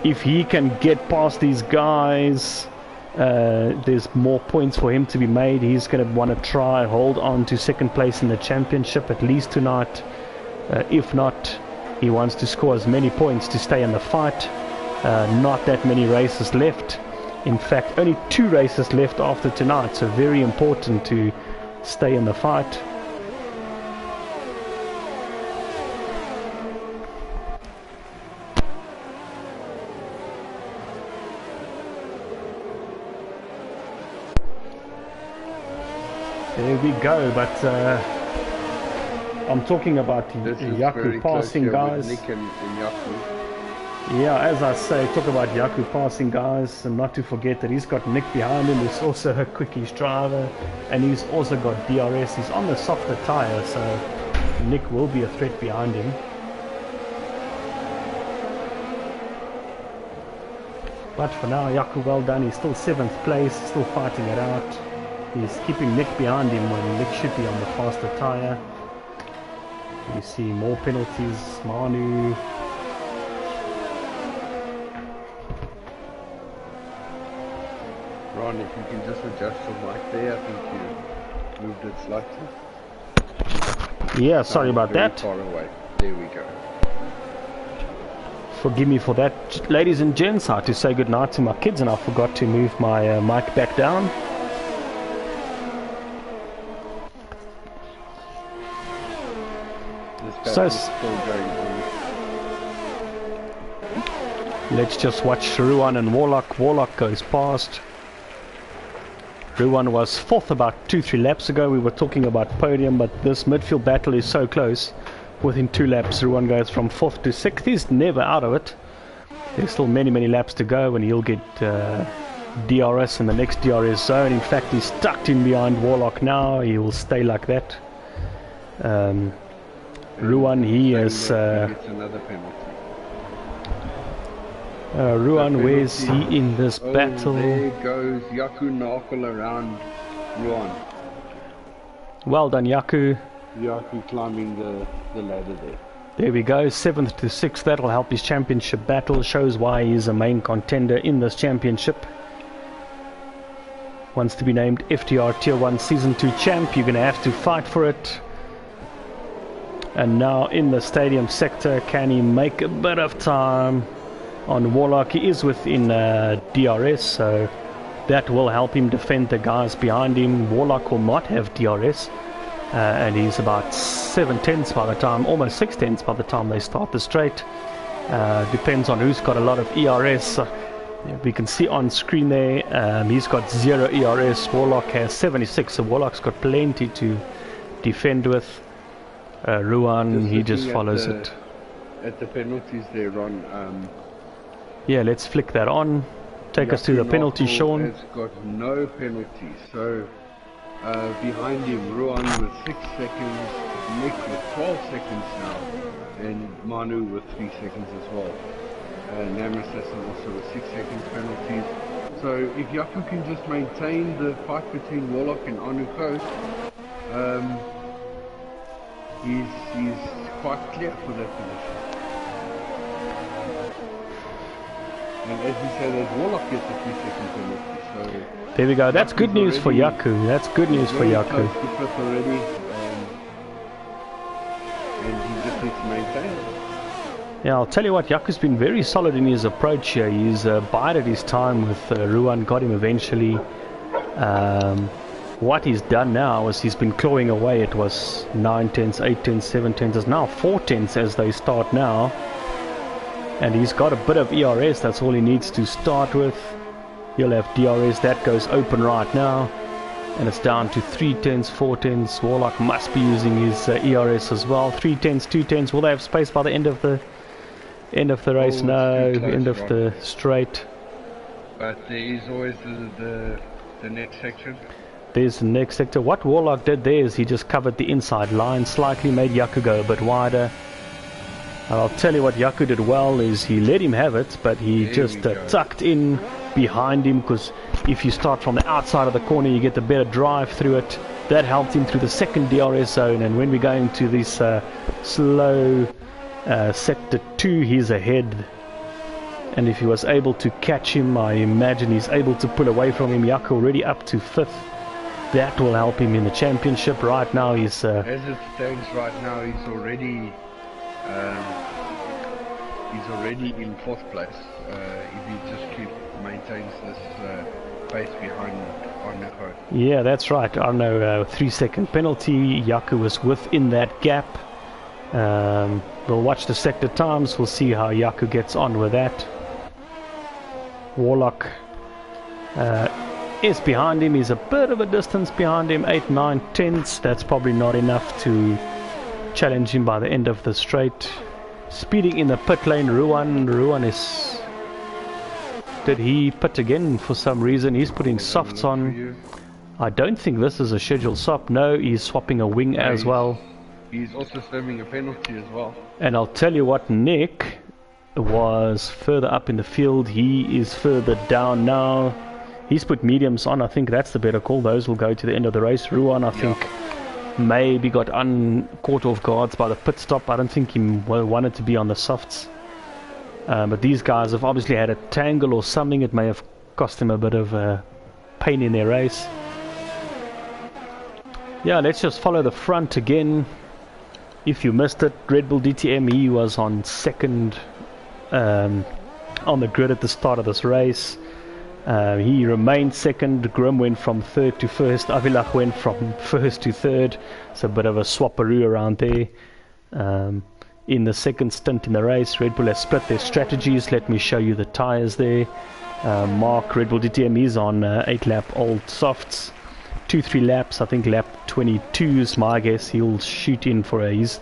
If he can get past these guys, there's more points for him to be made. He's going to want to try hold on to 2nd place in the championship at least tonight. If not, he wants to score as many points to stay in the fight. Not that many races left. In fact, only 2 races left after tonight, so very important to stay in the fight. There we go, but I'm talking about Yaku passing guys. Nick and Yaku. Yeah, as I say, talk about Yaku passing guys, and not to forget that he's got Nick behind him, who's also a quickish driver, and he's also got DRS. He's on the softer tyre, so Nick will be a threat behind him. But for now, Yaku, well done. He's still 7th place, still fighting it out. He's keeping Nick behind him when Nick should be on the faster tyre. You see more penalties. Manu. Ron, if you can just adjust your mic there, I think you moved it slightly. Yeah, sorry about very that. Far away. There we go. Forgive me for that. Ladies and gents, I had to say goodnight to my kids and I forgot to move my mic back down. This battle's still going on. Let's just watch Ruan and Warlock. Warlock goes past. Ruan was 4th about 2-3 laps ago. We were talking about podium, but this midfield battle is so close. Within 2 laps, Ruan goes from 4th to 6th. He's never out of it. There's still many laps to go, and he'll get DRS in the next DRS zone. In fact, he's tucked in behind Warlock now. He will stay like that. Ruan, he is... gets another penalty. Ruan, where's he in this battle? There goes Yaku Nakul around Ruan. Well done, Yaku. Yaku climbing the ladder there. There we go, 7th to 6th. That'll help his championship battle. Shows why he's a main contender in this championship. Wants to be named FTR Tier 1 Season 2 champ. You're going to have to fight for it. And now in the stadium sector, can he make a bit of time on Warlock? He is within DRS, so that will help him defend the guys behind him. Warlock will not have DRS, and he's about 7/10 by the time, almost 6/10 by the time they start the straight. Depends on who's got a lot of ERS. We can see on screen there, he's got 0 ERS. Warlock has 76, so Warlock's got plenty to defend with. Ruan, he just follows it. At the penalties there, Ron. Yeah, let's flick that on. Take us to the penalty, Sean. Has got no penalties. So behind him, Ruan with 6 seconds, Nick with 12 seconds now, and Manu with 3 seconds as well. Namassassin also with 6 seconds penalties. So if Yaku can just maintain the fight between Warlock and Anu Coast, he's quite clear for that position. And as we say, that Warlock gets a 3-second penalty. So there we go. That's good news for Yaku. That's good news for Yaku. Close to 5th already, and he just needs to maintain it. Yeah, I'll tell you what, Yaku's been very solid in his approach here. He's bided his time with Ruan, got him eventually. What he's done now is he's been clawing away. It was 9/10, 8/10, 7/10. It's now 4/10 as they start now. And he's got a bit of ERS. That's all he needs to start with. He'll have DRS. That goes open right now. And it's down to 3/10, 4/10. Warlock must be using his ERS as well. 3/10, 2/10. Will they have space by the end of the race? No, end of the straight. But there is always the next section. There's the next sector. What Warlock did there is he just covered the inside line slightly, made Yaku go a bit wider. And I'll tell you what Yaku did well is he let him have it, but he just tucked in behind him, because if you start from the outside of the corner you get the better drive through it. That helped him through the second DRS zone, and when we go into this slow sector 2, he's ahead. And if he was able to catch him, I imagine he's able to pull away from him. Yaku already up to 5th. That will help him in the championship. Right now he's... as it stands right now, he's already in 4th place. If he just maintains this pace behind Arno. Yeah, that's right. Arno, 3-second penalty. Yaku was within that gap. We'll watch the sector times. We'll see how Yaku gets on with that. Warlock is behind him. He's a bit of a distance behind him, 8, 9, 10ths. That's probably not enough to challenge him by the end of the straight. Speeding in the pit lane, Ruan is... Did he pit again for some reason? He's putting softs on. I don't think this is a scheduled swap. No, he's swapping a wing as well. He's also serving a penalty as well. And I'll tell you what, Nick was further up in the field. He is further down now. He's put mediums on. I think that's the better call. Those will go to the end of the race. Ruan, I think, maybe got caught off guards by the pit stop. I don't think he wanted to be on the softs. But these guys have obviously had a tangle or something. It may have cost them a bit of pain in their race. Yeah, let's just follow the front again. If you missed it, Red Bull DTM, he was on 2nd on the grid at the start of this race. He remained 2nd. Grim went from 3rd to 1st. Avilach went from 1st to 3rd. It's a bit of a swapperoo around there. in the second stint in the race. Red Bull has split their strategies. Let me show you the tyres there. Mark, Red Bull DTM, is on 8 lap old softs. 2-3 laps, I think lap 22 is my guess. He'll shoot in for his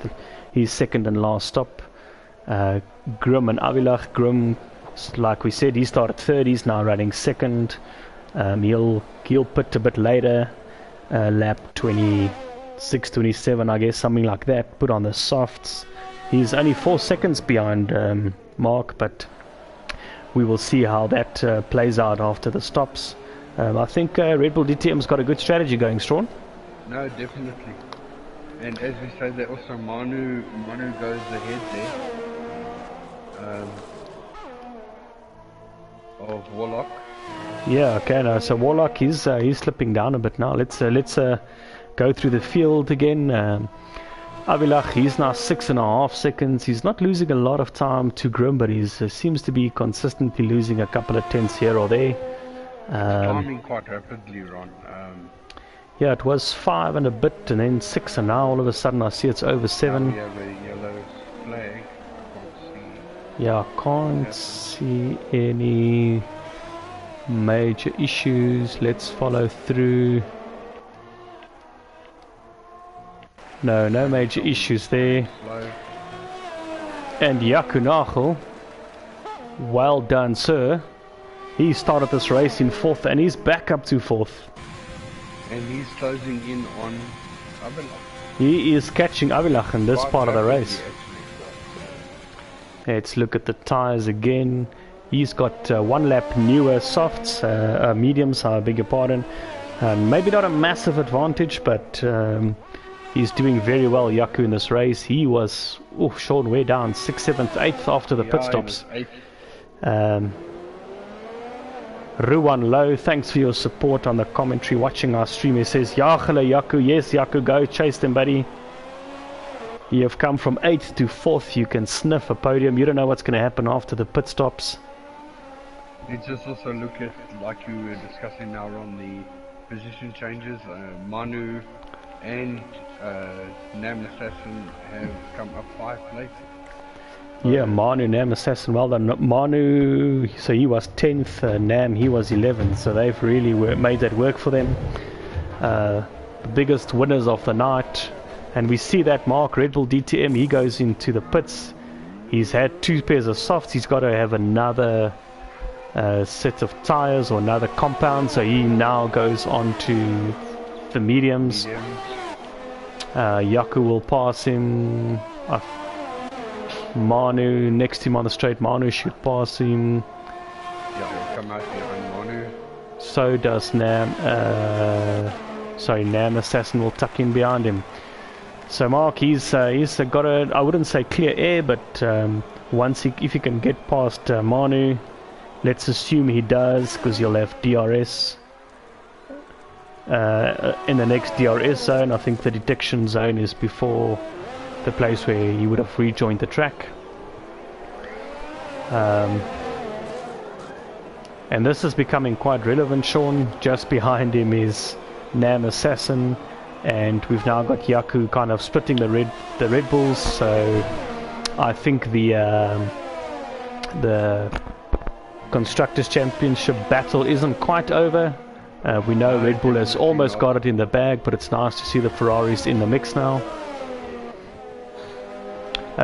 second and last stop. Grim and Avilach. Grim, like we said, he started third, he's now running second. He'll pit a bit later, lap 26, 27, I guess, something like that, put on the softs. He's only 4 seconds behind Mark, but we will see how that plays out after the stops. I think Red Bull DTM's got a good strategy going, Strawn. No, definitely. And as we say, that also Manu goes ahead there of Warlock. Yeah, okay, no, so Warlock he's slipping down a bit now. Let's go through the field again. Avilach, he's now 6.5 seconds. He's not losing a lot of time to Grim, but he seems to be consistently losing a couple of tenths here or there. Climbing quite rapidly, Ron. Yeah, it was 5 and a bit, and then 6, and now all of a sudden I see it's over 7. We have a yellow flag. Yeah, I can't see any major issues. Let's follow through. No major issues there. And Jaco Nagel, well done, sir. He started this race in 4th, and he's back up to 4th. And he's closing in on Avilach. He is catching Avilach in this part of the race. Let's look at the tyres again. He's got 1 lap newer softs, mediums, I beg your pardon. Maybe not a massive advantage, but he's doing very well, Jaco, in this race. He was short way down, 6th, 7th, 8th after the pit stops. Ruwan Low, thanks for your support on the commentary, watching our stream. He says, Yagele Jaco, yes Jaco, go chase them, buddy. You have come from 8th to 4th, you can sniff a podium. You don't know what's going to happen after the pit stops. Let's just also look at, like you were discussing now, on the position changes. Manu and Nam Assassin have come up 5 places. Yeah, Manu, Nam, Assassin, well done. Manu, so he was 10th, Nam, he was 11th, so they've really made that work for them. The biggest winners of the night, and we see that Mark, Red Bull DTM, he goes into the pits. He's had 2 pairs of softs, he's got to have another set of tyres or another compound, so he now goes on to the mediums. Jaco will pass him. Manu next to him on the straight. Manu should pass him. Yeah, he'll come out behind Manu. So does Nam. Nam Assassin will tuck in behind him. So Mark, he's got a, I wouldn't say clear air, but if he can get past Manu, let's assume he does, because he'll have DRS in the next DRS zone. I think the detection zone is before the place where he would have rejoined the track. And this is becoming quite relevant, Sean. Just behind him is Nam Assassin, and we've now got Jaco kind of splitting the Red Bulls. So I think the Constructors' Championship battle isn't quite over. We know Red Bull has almost got it in the bag, but it's nice to see the Ferraris in the mix now.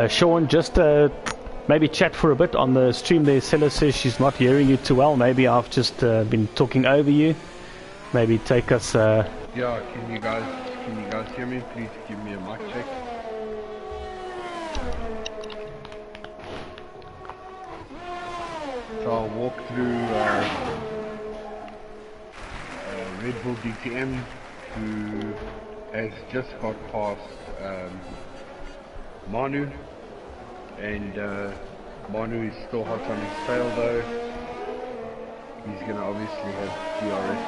Sean, just maybe chat for a bit on the stream there. Sella says she's not hearing you too well. Maybe I've just been talking over you. Maybe take us... Yeah, can you guys hear me? Please give me a mic check. So I'll walk through Red Bull DTM, who has just got past Manu, and Manu is still hot on his tail though. He's going to obviously have DRS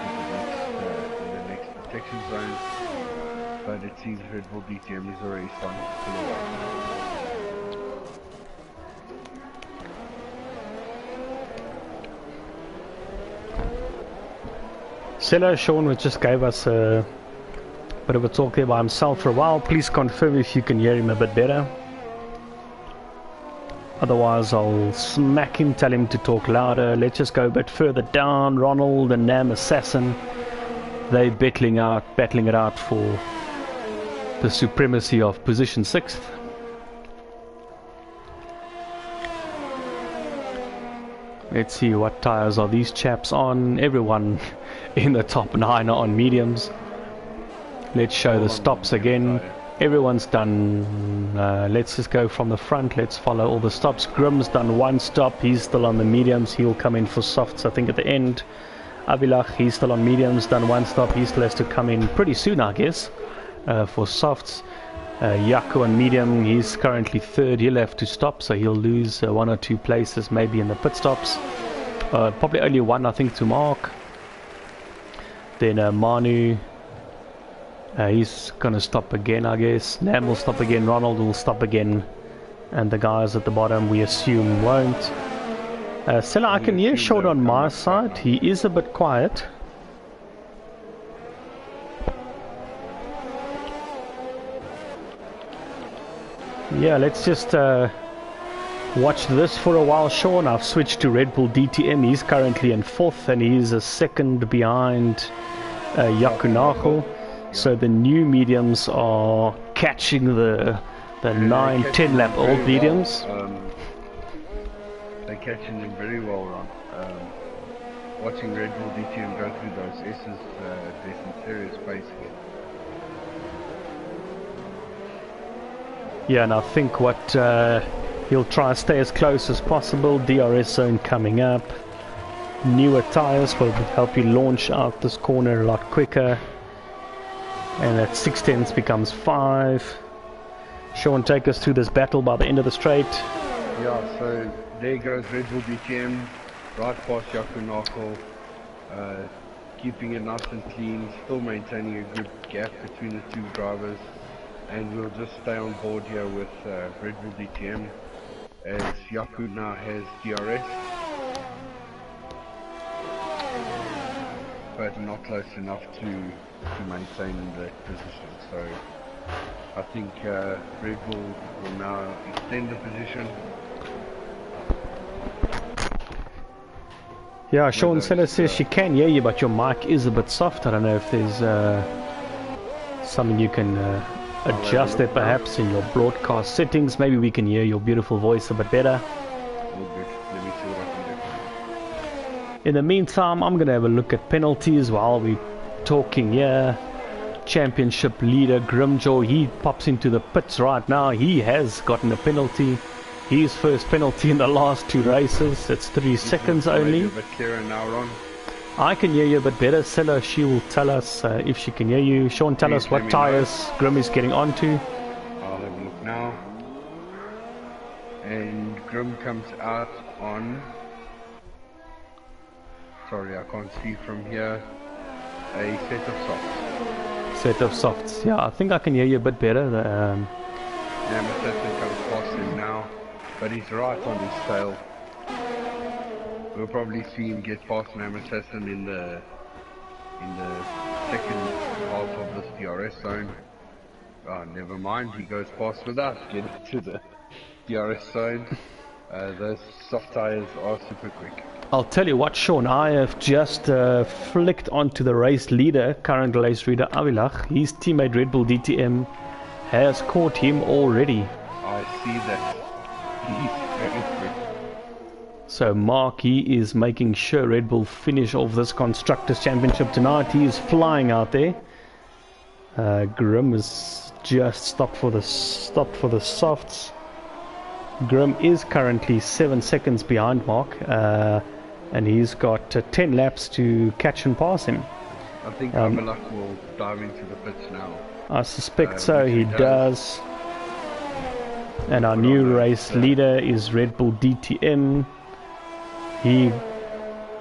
in the next protection zone, but it seems Red Bull DTM is already starting to pull away. Sella, Sean just gave us a bit of a talk there by himself for a while. Please confirm if you can hear him a bit better. Otherwise I'll smack him, tell him to talk louder. Let's just go a bit further down. Ronald and Nam Assassin, they're battling it out for the supremacy of position 6th. Let's see what tyres are these chaps on. Everyone in the top 9 are on mediums. Let's show the stops again. Everyone's done. Let's just go from the front. Let's follow all the stops. Grim's done 1 stop. He's still on the mediums. He'll come in for softs, I think, at the end. Avilach, he's still on mediums, done 1 stop. He still has to come in pretty soon, I guess, for softs. Jaco on medium, he's currently 3rd. He'll have to stop, so he'll lose 1 or 2 places maybe in the pit stops. Probably only 1, I think, to Mark. Then Manu, he's gonna stop again, I guess. Nam will stop again. Ronald will stop again, and the guys at the bottom we assume won't. Sela, I can hear Short on my side. He is a bit quiet. Yeah, let's just watch this for a while, Sean. I've switched to Red Bull DTM. He's currently in 4th, and he's a 2nd behind Yakunacho. So the new mediums are catching the 9-10 lap old mediums. They're catching them very well, Ron. Watching Red Bull DTM go through those S's, there's some serious pace here. Yeah, and I think what he'll try to stay as close as possible. DRS zone coming up. Newer tyres will help you launch out this corner a lot quicker. And that 6/10 becomes 5. Sean, take us through this battle by the end of the straight. Yeah, so there goes Red Bull DTM, right past Yakunacho, keeping it nice and clean, still maintaining a good gap between the 2 drivers. And we'll just stay on board here with Red Bull DTM as Yaku now has DRS, but not close enough to maintain that position. So I think Red Bull will now extend the position. Yeah, Sean Seller says she can hear you, but your mic is a bit soft. I don't know if there's something you can adjust it perhaps in your broadcast settings. Maybe we can hear your beautiful voice a bit better. Okay, let me see what I can do. In the meantime, I'm going to have a look at penalties while we're talking here. Championship leader Grimjaw, he pops into the pits right now. He has gotten a penalty. His first penalty in the last 2 races. It's 3 seconds only. A bit clearer now, Ron. I can hear you a bit better. Sella, she will tell us if she can hear you. Sean, tell us what tyres Grim is getting onto. I'll have a look now. And Grim comes out on... Sorry, I can't see from here. A set of softs. Set of softs. Yeah, I think I can hear you a bit better. Yeah, Assassin comes past him now, but he's right on his tail. We'll probably see him get past Nam Assassin in the second half of this DRS zone. Oh, never mind, he goes past without getting to the DRS zone. Those soft tires are super quick. I'll tell you what, Sean, I have just flicked onto the race leader, current race leader Avilach. His teammate Red Bull DTM has caught him already. I see that. He's very quick. So Mark, he is making sure Red Bull finish off this Constructors' Championship tonight. He is flying out there. Grim is just stopped for the softs. Grim is currently 7 seconds behind Mark, and he's got 10 laps to catch and pass him. I think Amalak will dive into the pits now. I suspect so, he does. And our new race leader is Red Bull DTM. He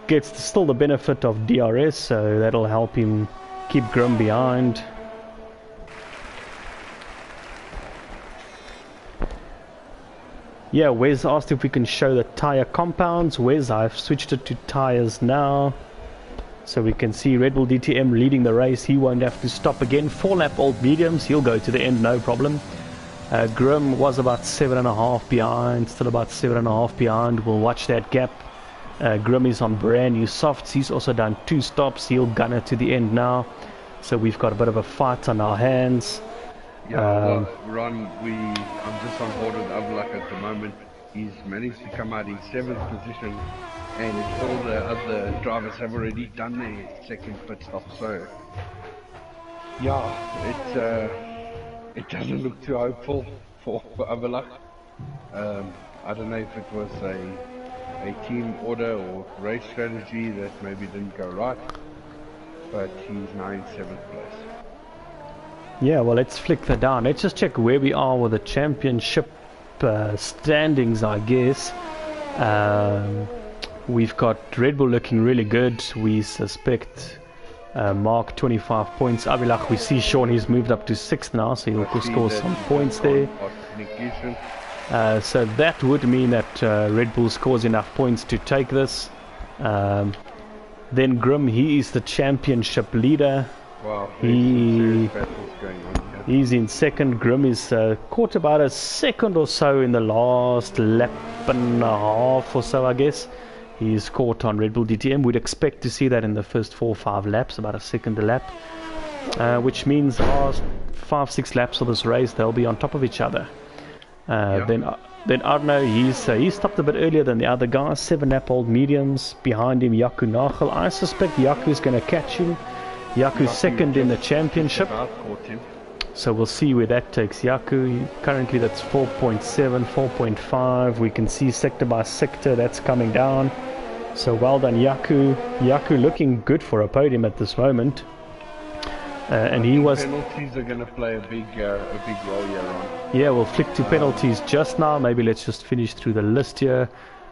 gets still the benefit of DRS, so that'll help him keep Grim behind. Yeah, Wes asked if we can show the tire compounds. Wes, I've switched it to tires now, so we can see Red Bull DTM leading the race. He won't have to stop again. 4 lap old mediums, he'll go to the end, no problem. Grim was about 7.5 behind, still about 7.5 behind. We'll watch that gap. Grim is on brand new softs. He's also done 2 stops. He'll gun it to the end now. So we've got a bit of a fight on our hands. Yeah, well, Ron, I'm just on board with Avlak at the moment. He's managed to come out in 7th position, and all the other drivers have already done their second pit stop. So, yeah, it doesn't look too hopeful for Avlak. I don't know if it was a team order or race strategy that maybe didn't go right, but he's now in 7th place. Yeah, well, let's flick that down. Let's just check where we are with the championship standings, I guess. We've got Red Bull looking really good. We suspect Mark 25 points. Abilach, we see Sean, he's moved up to 6th now, so he'll score some points there. So that would mean that Red Bull scores enough points to take this. Then Grim, he is the championship leader. Wow, serious battles going on here. He's in 2nd. Grim is caught about a 2nd or so in the last lap and a half or so, I guess. He's caught on Red Bull DTM. We'd expect to see that in the first 4 or 5 laps, about a 2nd a lap. Which means the last 5-6 laps of this race, they'll be on top of each other. Then Arno, he stopped a bit earlier than the other guys. 7-lap-old mediums. Behind him, Yaku Nagel. I suspect Yaku's going to catch him. Yaku's 2nd in the championship. So we'll see where that takes Yaku. Currently that's 4.7, 4.5. We can see sector by sector that's coming down. So well done Yaku. Yaku looking good for a podium at this moment. And he was... penalties are going to play a big role here on. Yeah, we'll flick to penalties just now. Maybe let's just finish through the list here.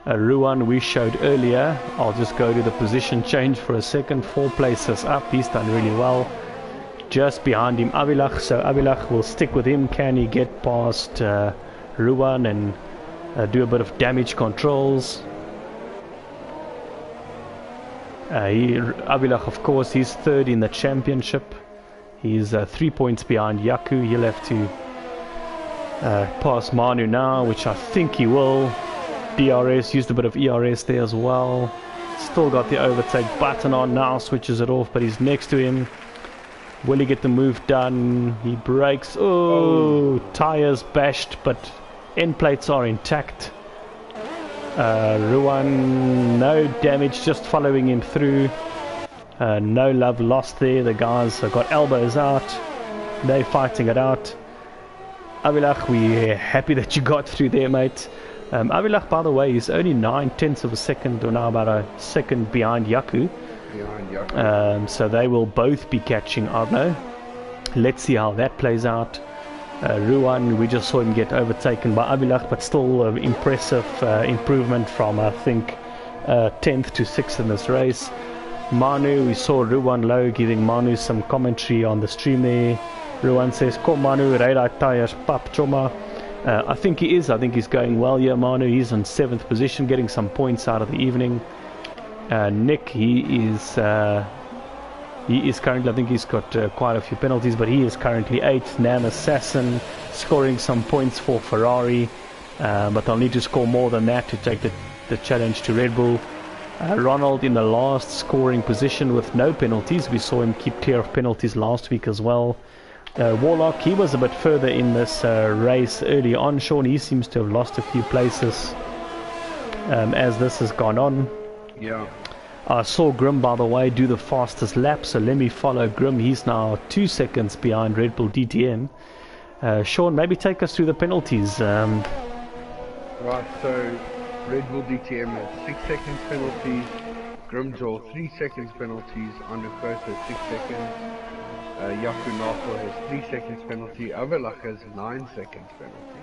Ruan we showed earlier. I'll just go to the position change for a second. 4 places up. He's done really well. Just behind him Avilach. So Avilach will stick with him. Can he get past Ruan and do a bit of damage controls? Avilach, of course, he's 3rd in the championship. He's 3 points behind Yaku. He'll have to pass Manu now, which I think he will. DRS, used a bit of ERS there as well. Still got the overtake button on now, switches it off, but he's next to him. Will he get the move done? He brakes. Oh, tires bashed, but end plates are intact. Ruan, no damage, just following him through. No love lost there. The guys have got elbows out. They're fighting it out. Avilach, we're happy that you got through there, mate. Avilach, by the way, is only 9/10 of a second, or now about a 2nd behind Yaku. So they will both be catching Arno. Let's see how that plays out. Ruan, we just saw him get overtaken by Avilach, but still impressive improvement from, I think, 10th to 6th in this race. Manu, we saw Ruan low giving Manu some commentary on the stream there. Ruan says, "Kom Manu, ry daai tires, pap choma." I think he is. I think he's going well here, Manu. He's in 7th position, getting some points out of the evening. Nick, he is currently, I think he's got quite a few penalties, but he is currently 8th. Nan Assassin scoring some points for Ferrari, but they'll need to score more than that to take the challenge to Red Bull. Ronald in the last scoring position with no penalties. We saw him keep clear of penalties last week as well. Warlock, he was a bit further in this race early on. Sean, he seems to have lost a few places as this has gone on. Yeah. I saw Grim, by the way, do the fastest lap, so let me follow Grim. He's now 2 seconds behind Red Bull DTM. Sean, maybe take us through the penalties. Right, so Red Bull DTM has 6 seconds penalties. Grimjaw 3 seconds penalties. Undercoat has 6 seconds. Yaku Nagel has 3 seconds penalty. Avilach has 9 seconds penalty.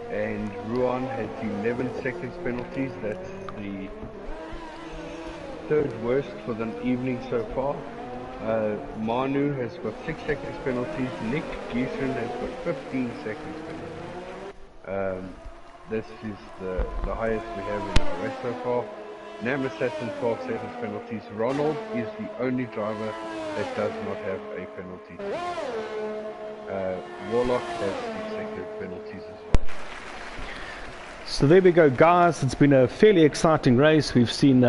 And Ruan has 11 seconds penalties. That's the 3rd worst for the evening so far. Manu has got 6 seconds penalties. Nick Giesen has got 15 seconds penalties. This is the highest we have in our race so far. Nam Assassin 12 seconds penalties. Ronald is the only driver that does not have a penalty. Warlock has 6 seconds their penalties as well. So there we go, guys. It's been a fairly exciting race. We've seen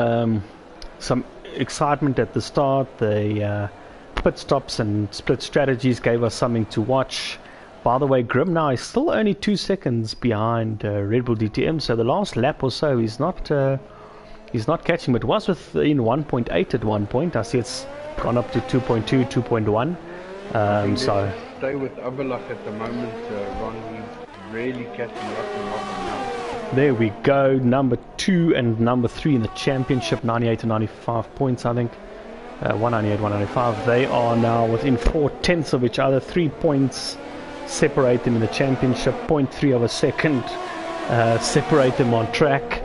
some excitement at the start. The pit stops and split strategies gave us something to watch. By the way, Grim now is still only 2 seconds behind Red Bull DTM, so the last lap or so he's not catching, but was within 1.8 at one point. I see it's gone up to 2.2, 2.1. So stay with Avalach at the moment, Ron. He's really catching up and up now. There we go, number 2 and number 3 in the championship, 98 to 95 points, I think. 198, 195. They are now within 4/10 of each other, 3 points separate them in the championship, 0.3 of a second separate them on track.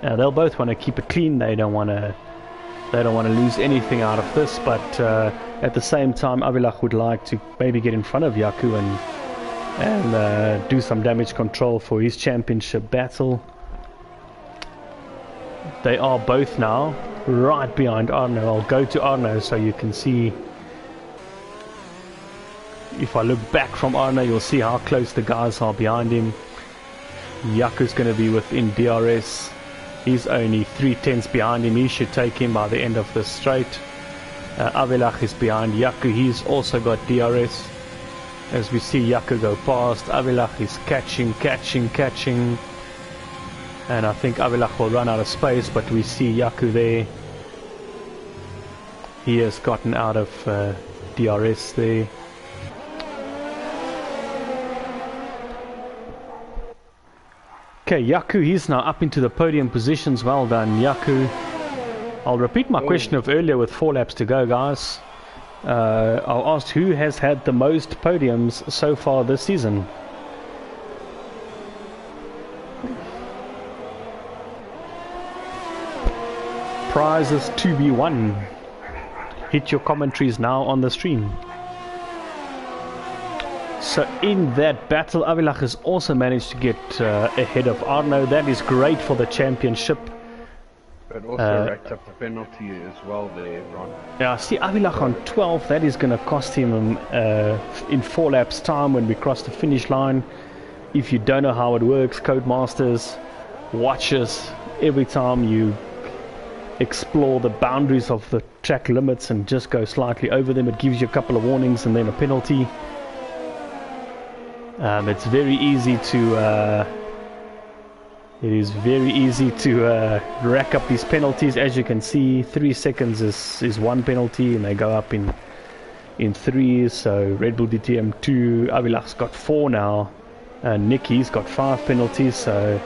They'll both want to keep it clean. They don't want to lose anything out of this, but at the same time Avilach would like to maybe get in front of Yaku and do some damage control for his championship battle. They are both now right behind Arno. I'll go to Arno so you can see. If I look back from Arno, you'll see how close the guys are behind him. Yaku's going to be within DRS. He's only 3/10 behind him. He should take him by the end of the straight. Avilach is behind Yaku. He's also got DRS. As we see Yaku go past, Avilach is catching. And I think Avilach will run out of space, but we see Yaku there. He has gotten out of DRS there. Okay, Yaku, he's now up into the podium positions. Well done, Yaku. I'll repeat my question of earlier with 4 laps to go, guys. I'll ask who has had the most podiums so far this season. Prizes to be won. Hit your commentaries now on the stream. So in that battle, Avilach has also managed to get ahead of Arno. That is great for the championship. But also racked up the penalty as well there, Ron. Yeah, see Avilach on 12. That is going to cost him in 4 laps time when we cross the finish line. If you don't know how it works, Codemasters, watch us every time you explore the boundaries of the track limits and just go slightly over them. It gives you a couple of warnings and then a penalty. It's very easy to rack up these penalties. As you can see, 3 seconds is 1 penalty, and they go up in 3. So Red Bull DTM 2, Avilach's got 4 now, and Nicky's got 5 penalties. So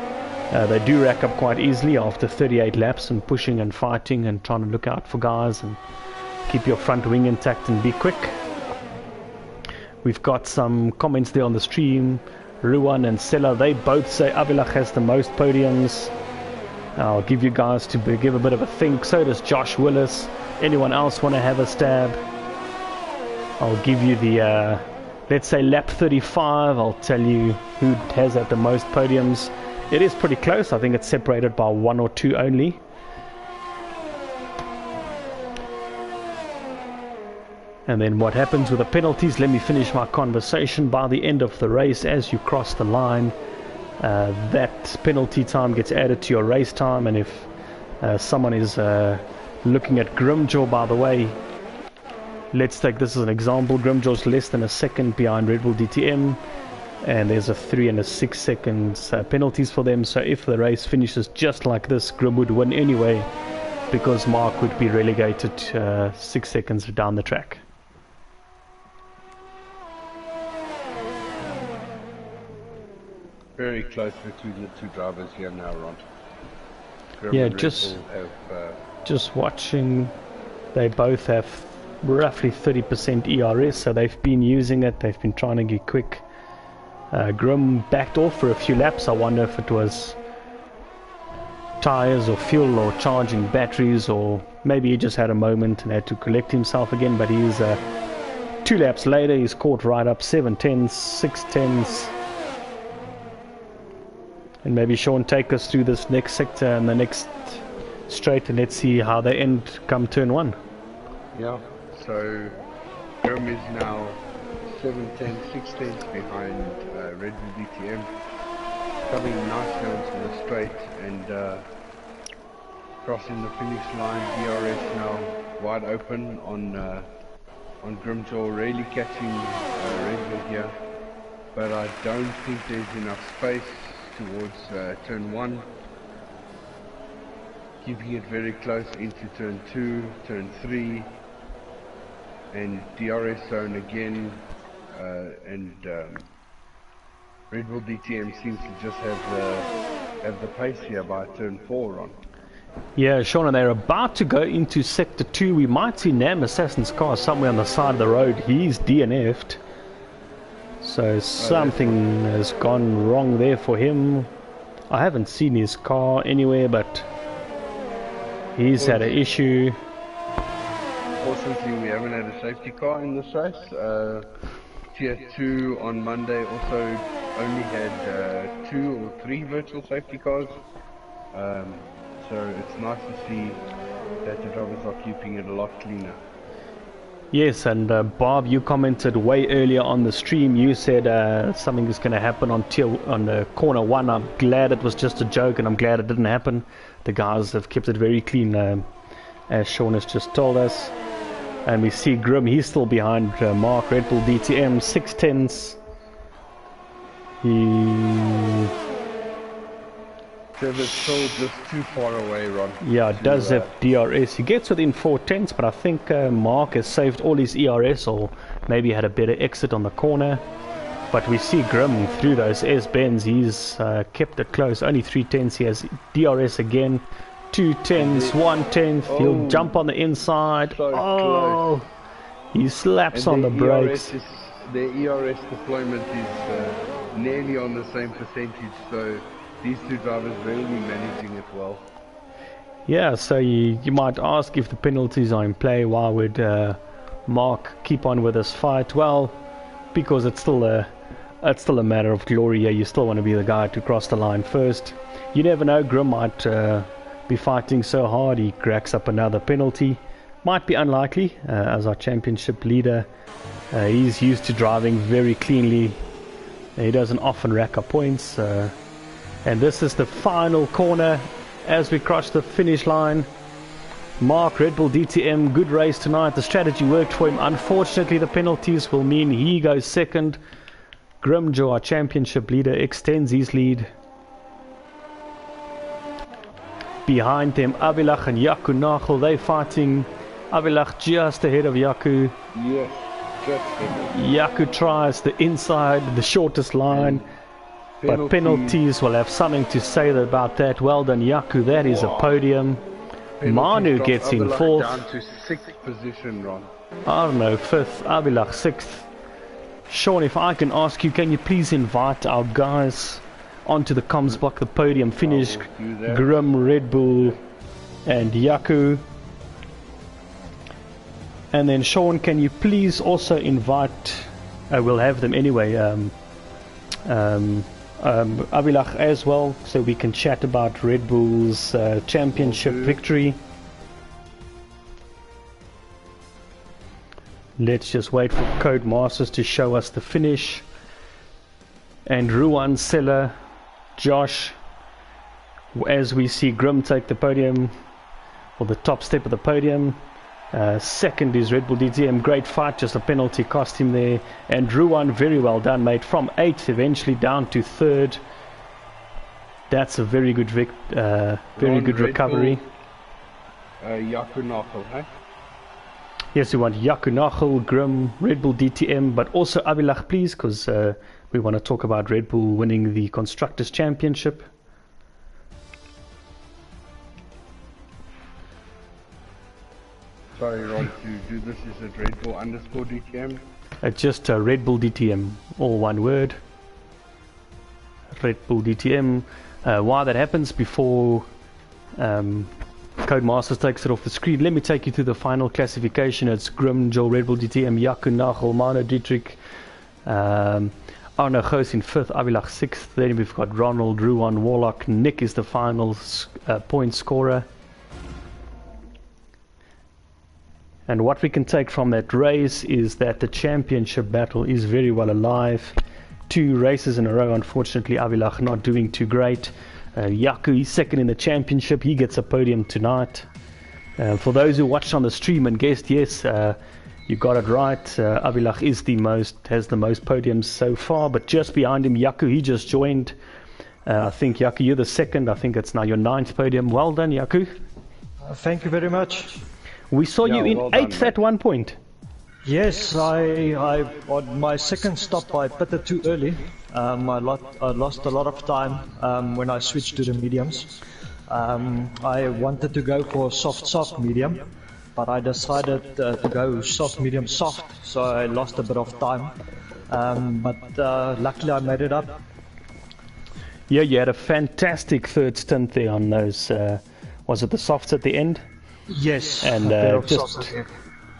they do rack up quite easily after 38 laps and pushing and fighting and trying to look out for guys and keep your front wing intact and be quick. We've got some comments there on the stream. Ruan and Sella, they both say Avilach has the most podiums. I'll give you guys to give a bit of a think. So does Josh Willis. Anyone else want to have a stab? I'll give you the, let's say lap 35. I'll tell you who has at the most podiums. It is pretty close. I think it's separated by 1 or 2 only. And then what happens with the penalties, let me finish my conversation. By the end of the race, as you cross the line, that penalty time gets added to your race time. And if someone is looking at Grimjaw, by the way, let's take this as an example. Grimjaw's less than a second behind Red Bull DTM, and there's a 3 and a 6 seconds penalties for them. So if the race finishes just like this, Grim would win anyway, because Mark would be relegated 6 seconds down the track. Very close between the 2 drivers here now, Ron. Yeah, just watching, they both have roughly 30% ERS, so they've been using it, they've been trying to get quick. Grim backed off for a few laps. I wonder if it was tires or fuel or charging batteries, or maybe he just had a moment and had to collect himself again. But he's 2 laps later, he's caught right up, 7/10, 6/10. And maybe Sean, take us through this next sector and the next straight, and let's see how they end come turn 1. Yeah, so Grim is now 710, 6 tenths behind Red Bull DTM. Coming nicely onto the straight and crossing the finish line. DRS now wide open on Grimjaw, really catching Red Bull here. But I don't think there's enough space towards turn 1. Keeping it very close into turn 2, turn 3, and DRS zone again, and Red Bull DTM seems to just have the pace here by turn 4 on. Yeah, Sean, and they're about to go into sector 2. We might see Nam Assassin's car somewhere on the side of the road. He's DNF'd, so something has gone wrong there for him. I haven't seen his car anywhere, but he's had an issue. Fortunately, we haven't had a safety car in this race. Tier 2 on Monday also only had 2 or 3 virtual safety cars. So it's nice to see that the drivers are keeping it a lot cleaner. Yes, and Bob, you commented way earlier on the stream. You said something is going to happen on corner 1. I'm glad it was just a joke, and I'm glad it didn't happen. The guys have kept it very clean, as Sean has just told us. And we see Grim, he's still behind Mark, Red Bull DTM, 6 tenths. Trevor's still just too far away, Ron. Yeah, it does have DRS. He gets within 4 tenths, but I think Mark has saved all his ERS, or maybe had a better exit on the corner. But we see Grim through those S-bends. He's kept it close. Only 3 tenths. He has DRS again. 2 tenths, 1 tenth. He'll jump on the inside. So close. He slaps on the brakes. The ERS deployment is nearly on the same percentage, so these two drivers really managing it well. Yeah, so you might ask if the penalties are in play. Why would Mark keep on with his fight? Well, because it's still a matter of glory here. You still want to be the guy to cross the line first. You never know, Grim might be fighting so hard he cracks up another penalty. Might be unlikely, as our championship leader. He's used to driving very cleanly. He doesn't often rack up points. And this is the final corner as we cross the finish line. Mark, Red Bull DTM, good race tonight. The strategy worked for him. Unfortunately, the penalties will mean he goes second. Grimjaw, our championship leader, extends his lead. Behind them, Avilach and Yaku Nachel, they're fighting. Avilach just ahead of Yaku. Yes, just ahead. Yaku tries the inside, the shortest line. But penalties will have something to say about that. Well done, Yaku. That is a podium. Manu gets in 4th. Down to 6th position, Ron. Arno 5th. Avilach 6th. Sean, if I can ask you, can you please invite our guys onto the comms block, the podium finish? Grim, Red Bull, and Yaku. And then Sean, can you please also invite? We'll have them anyway. Avilach as well, so we can chat about Red Bull's championship victory. Let's just wait for Code Masters to show us the finish. And Ruan, Sella, Josh, as we see Grim take the podium, or the top step of the podium. Second is Red Bull DTM, great fight, just a penalty cost him there. And Ruan, very well done, mate, from 8th eventually down to 3rd. That's a very good recovery. Yaku Nachel, hey? Yes, we want Yaku Nachel, Grim, Red Bull DTM, but also Avilach, please, because we want to talk about Red Bull winning the Constructors' Championship. Sorry, Ron, to do this is at Red Bull underscore DTM. Just Red Bull DTM, all one word. Red Bull DTM. Why that happens before Codemasters takes it off the screen. Let me take you through the final classification. It's Grim, Joel, Red Bull DTM, Yaku Nachel, Mano Dietrich, Arno Goos in 5th, Avilach 6th. Then we've got Ronald, Ruan, Warlock. Nick is the final point scorer. And what we can take from that race is that the championship battle is very well alive. 2 races in a row, unfortunately, Avilach not doing too great. Yaku, he's second in the championship. He gets a podium tonight. For those who watched on the stream and guessed, yes, you got it right. Avilach has the most podiums so far, but just behind him, Yaku, he just joined. I think, Yaku, you're the second. I think it's now your 9th podium. Well done, Yaku. Thank you very much. We saw you in 8th at one point. Yes, I on my second stop I pitted too early. I lost a lot of time when I switched to the mediums. I wanted to go for soft medium, but I decided to go soft medium soft, so I lost a bit of time. But luckily I made it up. Yeah, you had a fantastic third stint there on those. Was it the softs at the end? Yes, and just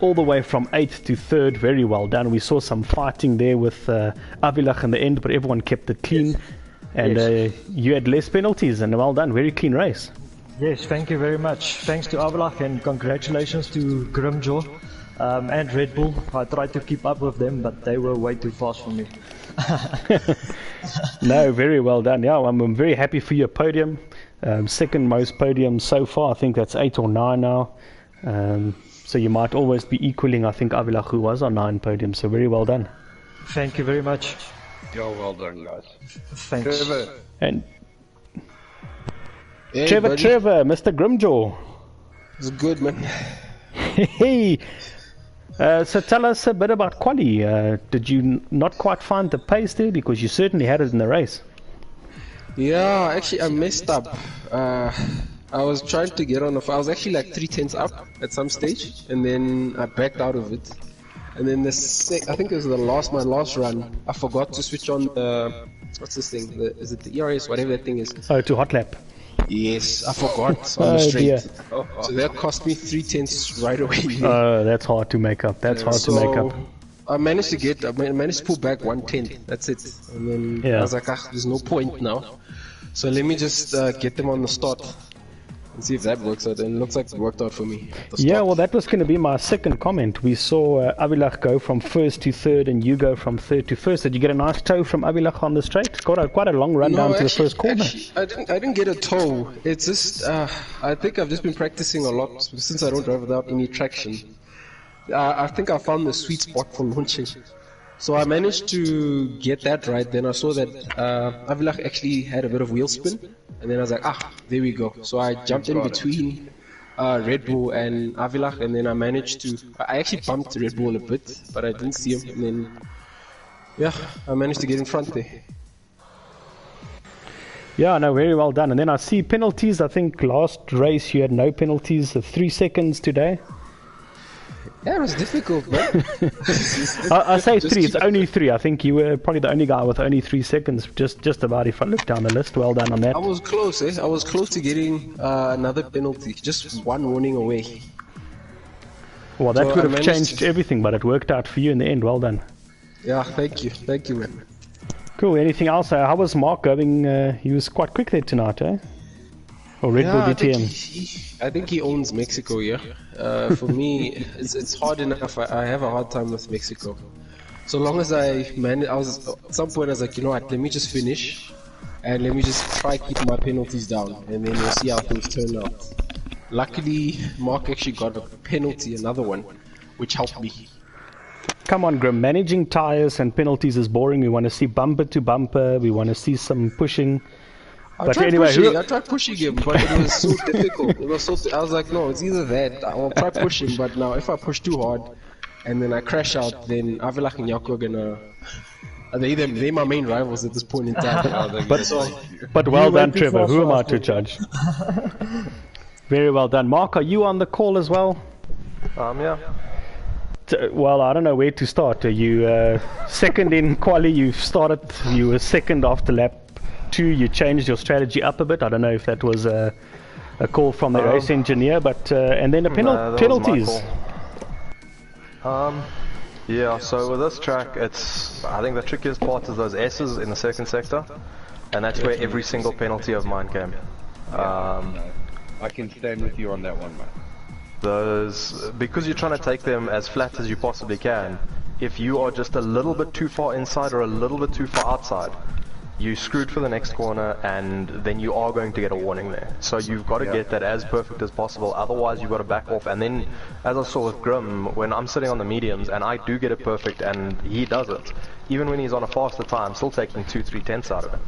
all the way from 8th to 3rd, very well done. We saw some fighting there with Avilach in the end, but everyone kept it clean. And you had less penalties, and well done, very clean race. Yes, thank you very much. Thanks to Avilach, and congratulations to Grimjaw and Red Bull. I tried to keep up with them, but they were way too fast for me. No, very well done. Yeah, I'm very happy for your podium. Second most podiums so far. I think that's 8 or 9 now. So you might always be equaling, I think, Avilach, who was on 9 podiums. So very well done. Thank you very much. Yeah, well done, guys. Thanks. Trevor. And Hey, Trevor, Mr. Grimjaw. It's good, man. Hey. So tell us a bit about quali. Did you not quite find the pace there? Because you certainly had it in the race. Yeah, actually I messed up. I was trying to get on I was actually like 3/10 up at some stage, and then I backed out of it. And then I think it was my last run, I forgot to switch on the, what's this thing? Is it the ERS, whatever that thing is? Oh, to hot lap. Yes, I forgot on the straight. Dear. So that cost me 3/10 right away. That's hard to make up. That's hard to make up. I managed to pull back 1/10. That's it. And then I was like, there's no point now. So let me just get them on the start and see if that works out. And it looks like it worked out for me. Yeah, well, that was going to be my second comment. We saw Avilach go from 1st to 3rd, and you go from 3rd to 1st. Did you get a nice toe from Avilach on the straight? Quite a long run down to the first corner. Actually, I didn't get a toe. It's just, I think I've just been practicing a lot since I don't drive without any traction. I think I found the sweet spot for launching. So I managed to get that right. Then I saw that Avilach actually had a bit of wheel spin, and then I was like, there we go. So I jumped in between Red Bull and Avilach, and then I actually bumped Red Bull a bit, but I didn't see him. And then, I managed to get in front there. Yeah, no, very well done. And then I see penalties. I think last race you had no penalties, 3 seconds today. Yeah, it was difficult, man. I say 3, it's only 3. I think you were probably the only guy with only 3 seconds, just about, if I look down the list. Well done on that. I was close, I was close to getting another penalty, just one warning away. Well, that would have changed everything, but it worked out for you in the end. Well done. Yeah, thank you, man. Cool, anything else? How was Mark going? He was quite quick there tonight, eh? Or Red Bull DTM? I think he owns Mexico, yeah. For me, it's hard enough. I have a hard time with Mexico. So long as at some point I was like, you know what, let me just finish, and let me just try keep my penalties down, and then we'll see how things turn out. Luckily, Mark actually got a penalty, another one, which helped me. Come on, Grim. Managing tires and penalties is boring. We want to see bumper to bumper. We want to see some pushing. I tried pushing him, but it was so difficult. I was like, no, it's either that. I'll try pushing, but now if I push too hard and then I crash out, then Avilach and Yaku are gonna. They're my main rivals at this point in time. But well done, Trevor. Who am I to judge? Very well done. Mark, are you on the call as well? Yeah. Well, I don't know where to start. You second in quali, you were second after lap 2, you changed your strategy up a bit. I don't know if that was a call from the race engineer, but and then the penalties. Yeah, so with this track, I think the trickiest part is those S's in the second sector, and that's where every single penalty of mine came. I can stand with you on that one, man. because you're trying to take them as flat as you possibly can, if you are just a little bit too far inside or a little bit too far outside, you screwed for the next corner, and then you are going to get a warning there. So you've got to get that as perfect as possible, otherwise you've got to back off. And then, as I saw with Grim, when I'm sitting on the mediums and I do get it perfect and he doesn't, even when he's on a faster time, I'm still taking 2-3 tenths out of it.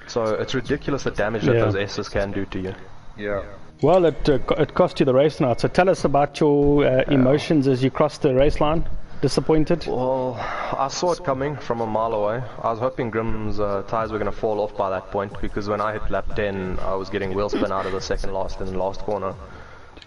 So it's ridiculous the damage that those S's can do to you. Yeah. Well, it cost you the race tonight, so tell us about your emotions as you crossed the race line. Disappointed? Well, I saw it coming from a mile away. I was hoping Grim's tyres were going to fall off by that point, because when I hit lap 10, I was getting wheel spin out of the second last and last corner.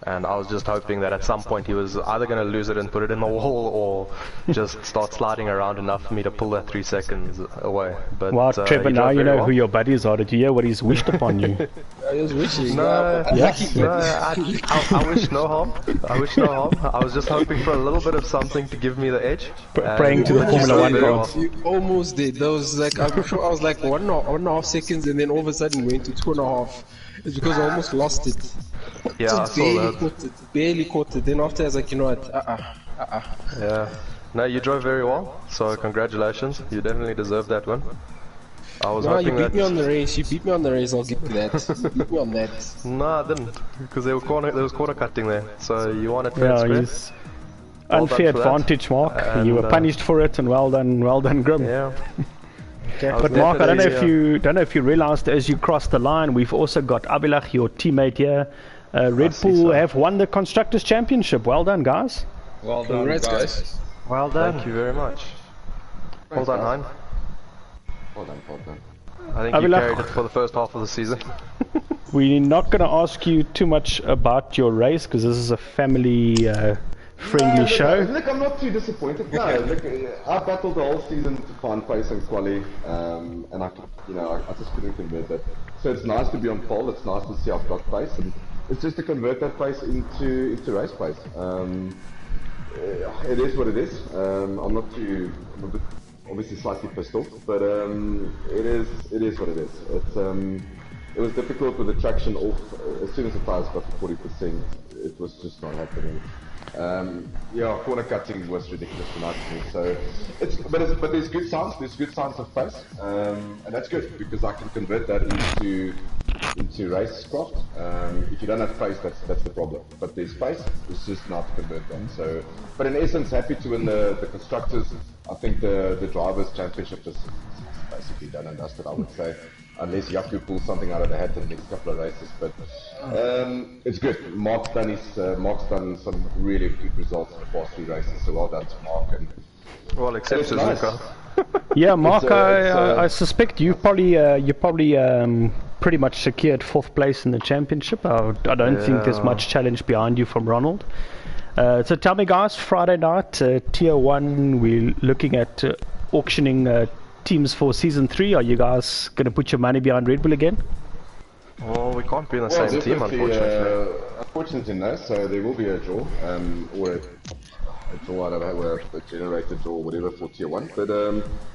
And I was just hoping that at some point he was either going to lose it and put it in the wall, or just start sliding around enough for me to pull that 3 seconds away. But well, Trevor, now you know who your buddies are. Did you hear what he's wished upon you? I was wishing. No, Yes. no, I wish no harm. I wish no harm. I was just hoping for a little bit of something to give me the edge. Praying to the Formula 1 gods. You almost did. That was like, I'm sure I was like 1.5 seconds, and then all of a sudden went to 2.5. It's because I almost lost it. Yeah, I saw that. Barely caught it. Then after I was like, you know what, Yeah. No, you drove very well, so congratulations. You definitely deserve that win. I was No, you hoping beat that... me on the race. You beat me on the race. I'll give you that. You beat me on that. No, I didn't, because there was corner cutting there, so you won it fair Yeah, square. he's Well unfair done for that. advantage, Mark. And, You were punished for it, and well done, Grim. Yeah. But Mark, I don't know definitely, if you realized as you crossed the line, we've also got Abilach, your teammate here. Red see Bull so. have won the Constructors' Championship. Well done, guys. Well done, Congrats, guys. Well done. Thank you very much. Well done, Hein. Well done. I think you Abilach. carried it for the first half of the season. We're not going to ask you too much about your race because this is a family-friendly show. Look, I'm not too disappointed. No, look, I battled the whole season to find pace and quali, and I just couldn't convert that. So it's nice to be on pole. It's nice to see I've got pace, and it's just to convert that pace into race pace. It is what it is. I'm a bit obviously slightly pissed off, but it is what it is. It was difficult with the traction off. As soon as the tires got to 40%, it was just not happening. Yeah, corner cutting was ridiculous tonight to me. So but there's good signs. There's good signs of pace, and that's good because I can convert that into racecraft. If you don't have pace, that's the problem. But there's pace. It's just not to convert them. So, but in essence, happy to win the constructors. I think the drivers' championship is basically done and dusted, I would say. Unless Yaku pulls something out of the hat in the next couple of races, but it's good. Mark's done some really good results in the past 3 races, so well done to Mark. And Well, except it's nice. Suzuka. Yeah, Mark, It's, I suspect you probably pretty much secured 4th place in the championship. I don't think there's much challenge behind you from Ronald. So tell me, guys, Friday night, Tier 1, we're looking at auctioning teams for Season 3. Are you guys going to put your money behind Red Bull again? Well, we can't be in the Well, same team, definitely, unfortunately. unfortunately, no. So there will be a draw, or a draw out of a generated draw, whatever, for Tier 1. But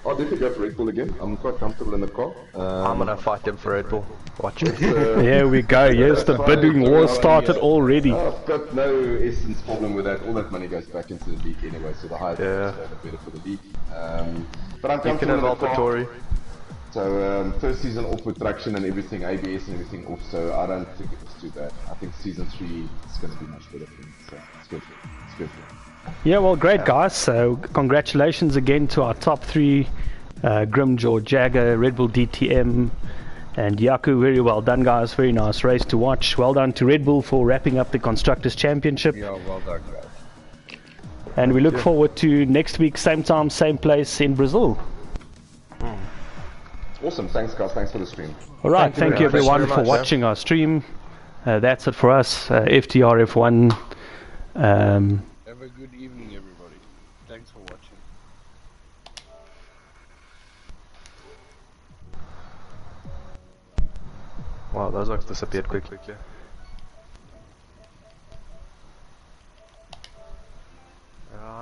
I'll definitely go for Red Bull again. I'm quite comfortable in the car. I'm gonna fight him for Red Bull. Watch it. Here we go. Yes, the bidding war started already. I've got no essence problem with that. All that money goes back into the league anyway, so the higher the better for the league. But I'm You can comfortable have in the car. AlphaTauri. So first season off with traction and everything, ABS and everything off, so I don't think it was too bad. I think Season 3 is going to be much better for me, so it's good. It's good. Yeah, well, great, guys. So congratulations again to our top 3, Grim, George Jagger, Red Bull DTM, and Yaku. Very well done, guys. Very nice race to watch. Well done to Red Bull for wrapping up the Constructors' Championship. Yeah, well done, guys. And we look forward to next week, same time, same place in Brazil. Awesome, thanks guys, thanks for the stream. All right, thank you very much. everyone Thank you for very much, watching our stream. That's it for us, FTRF1. Have a good evening, everybody. Thanks for watching. Wow, those oaks disappeared quickly.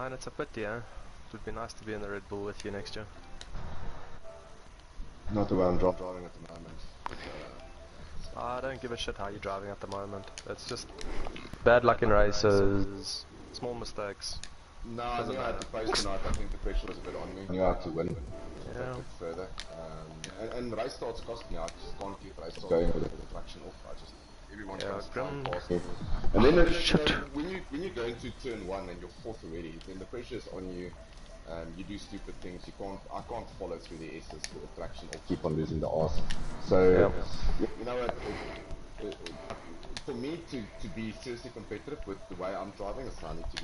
And it's a pity, eh? It would be nice to be in the Red Bull with you next year. Not the way I'm driving at the moment. I don't give a shit how you're driving at the moment. It's just bad luck in races, small mistakes. No, I knew I had to pace tonight. I think the pressure was a bit on me. I knew I had to win. Yeah. Take it further. And race starts cost me. I just can't keep race starts going with the traction off. Everyone's going to try past me. And then when you're going to turn 1 and you're 4th already, then the pressure is on you. You do stupid things. I can't follow through the S's with the traction or keep on losing the R's. So you know what? For me to be seriously competitive with the way I'm driving, I need to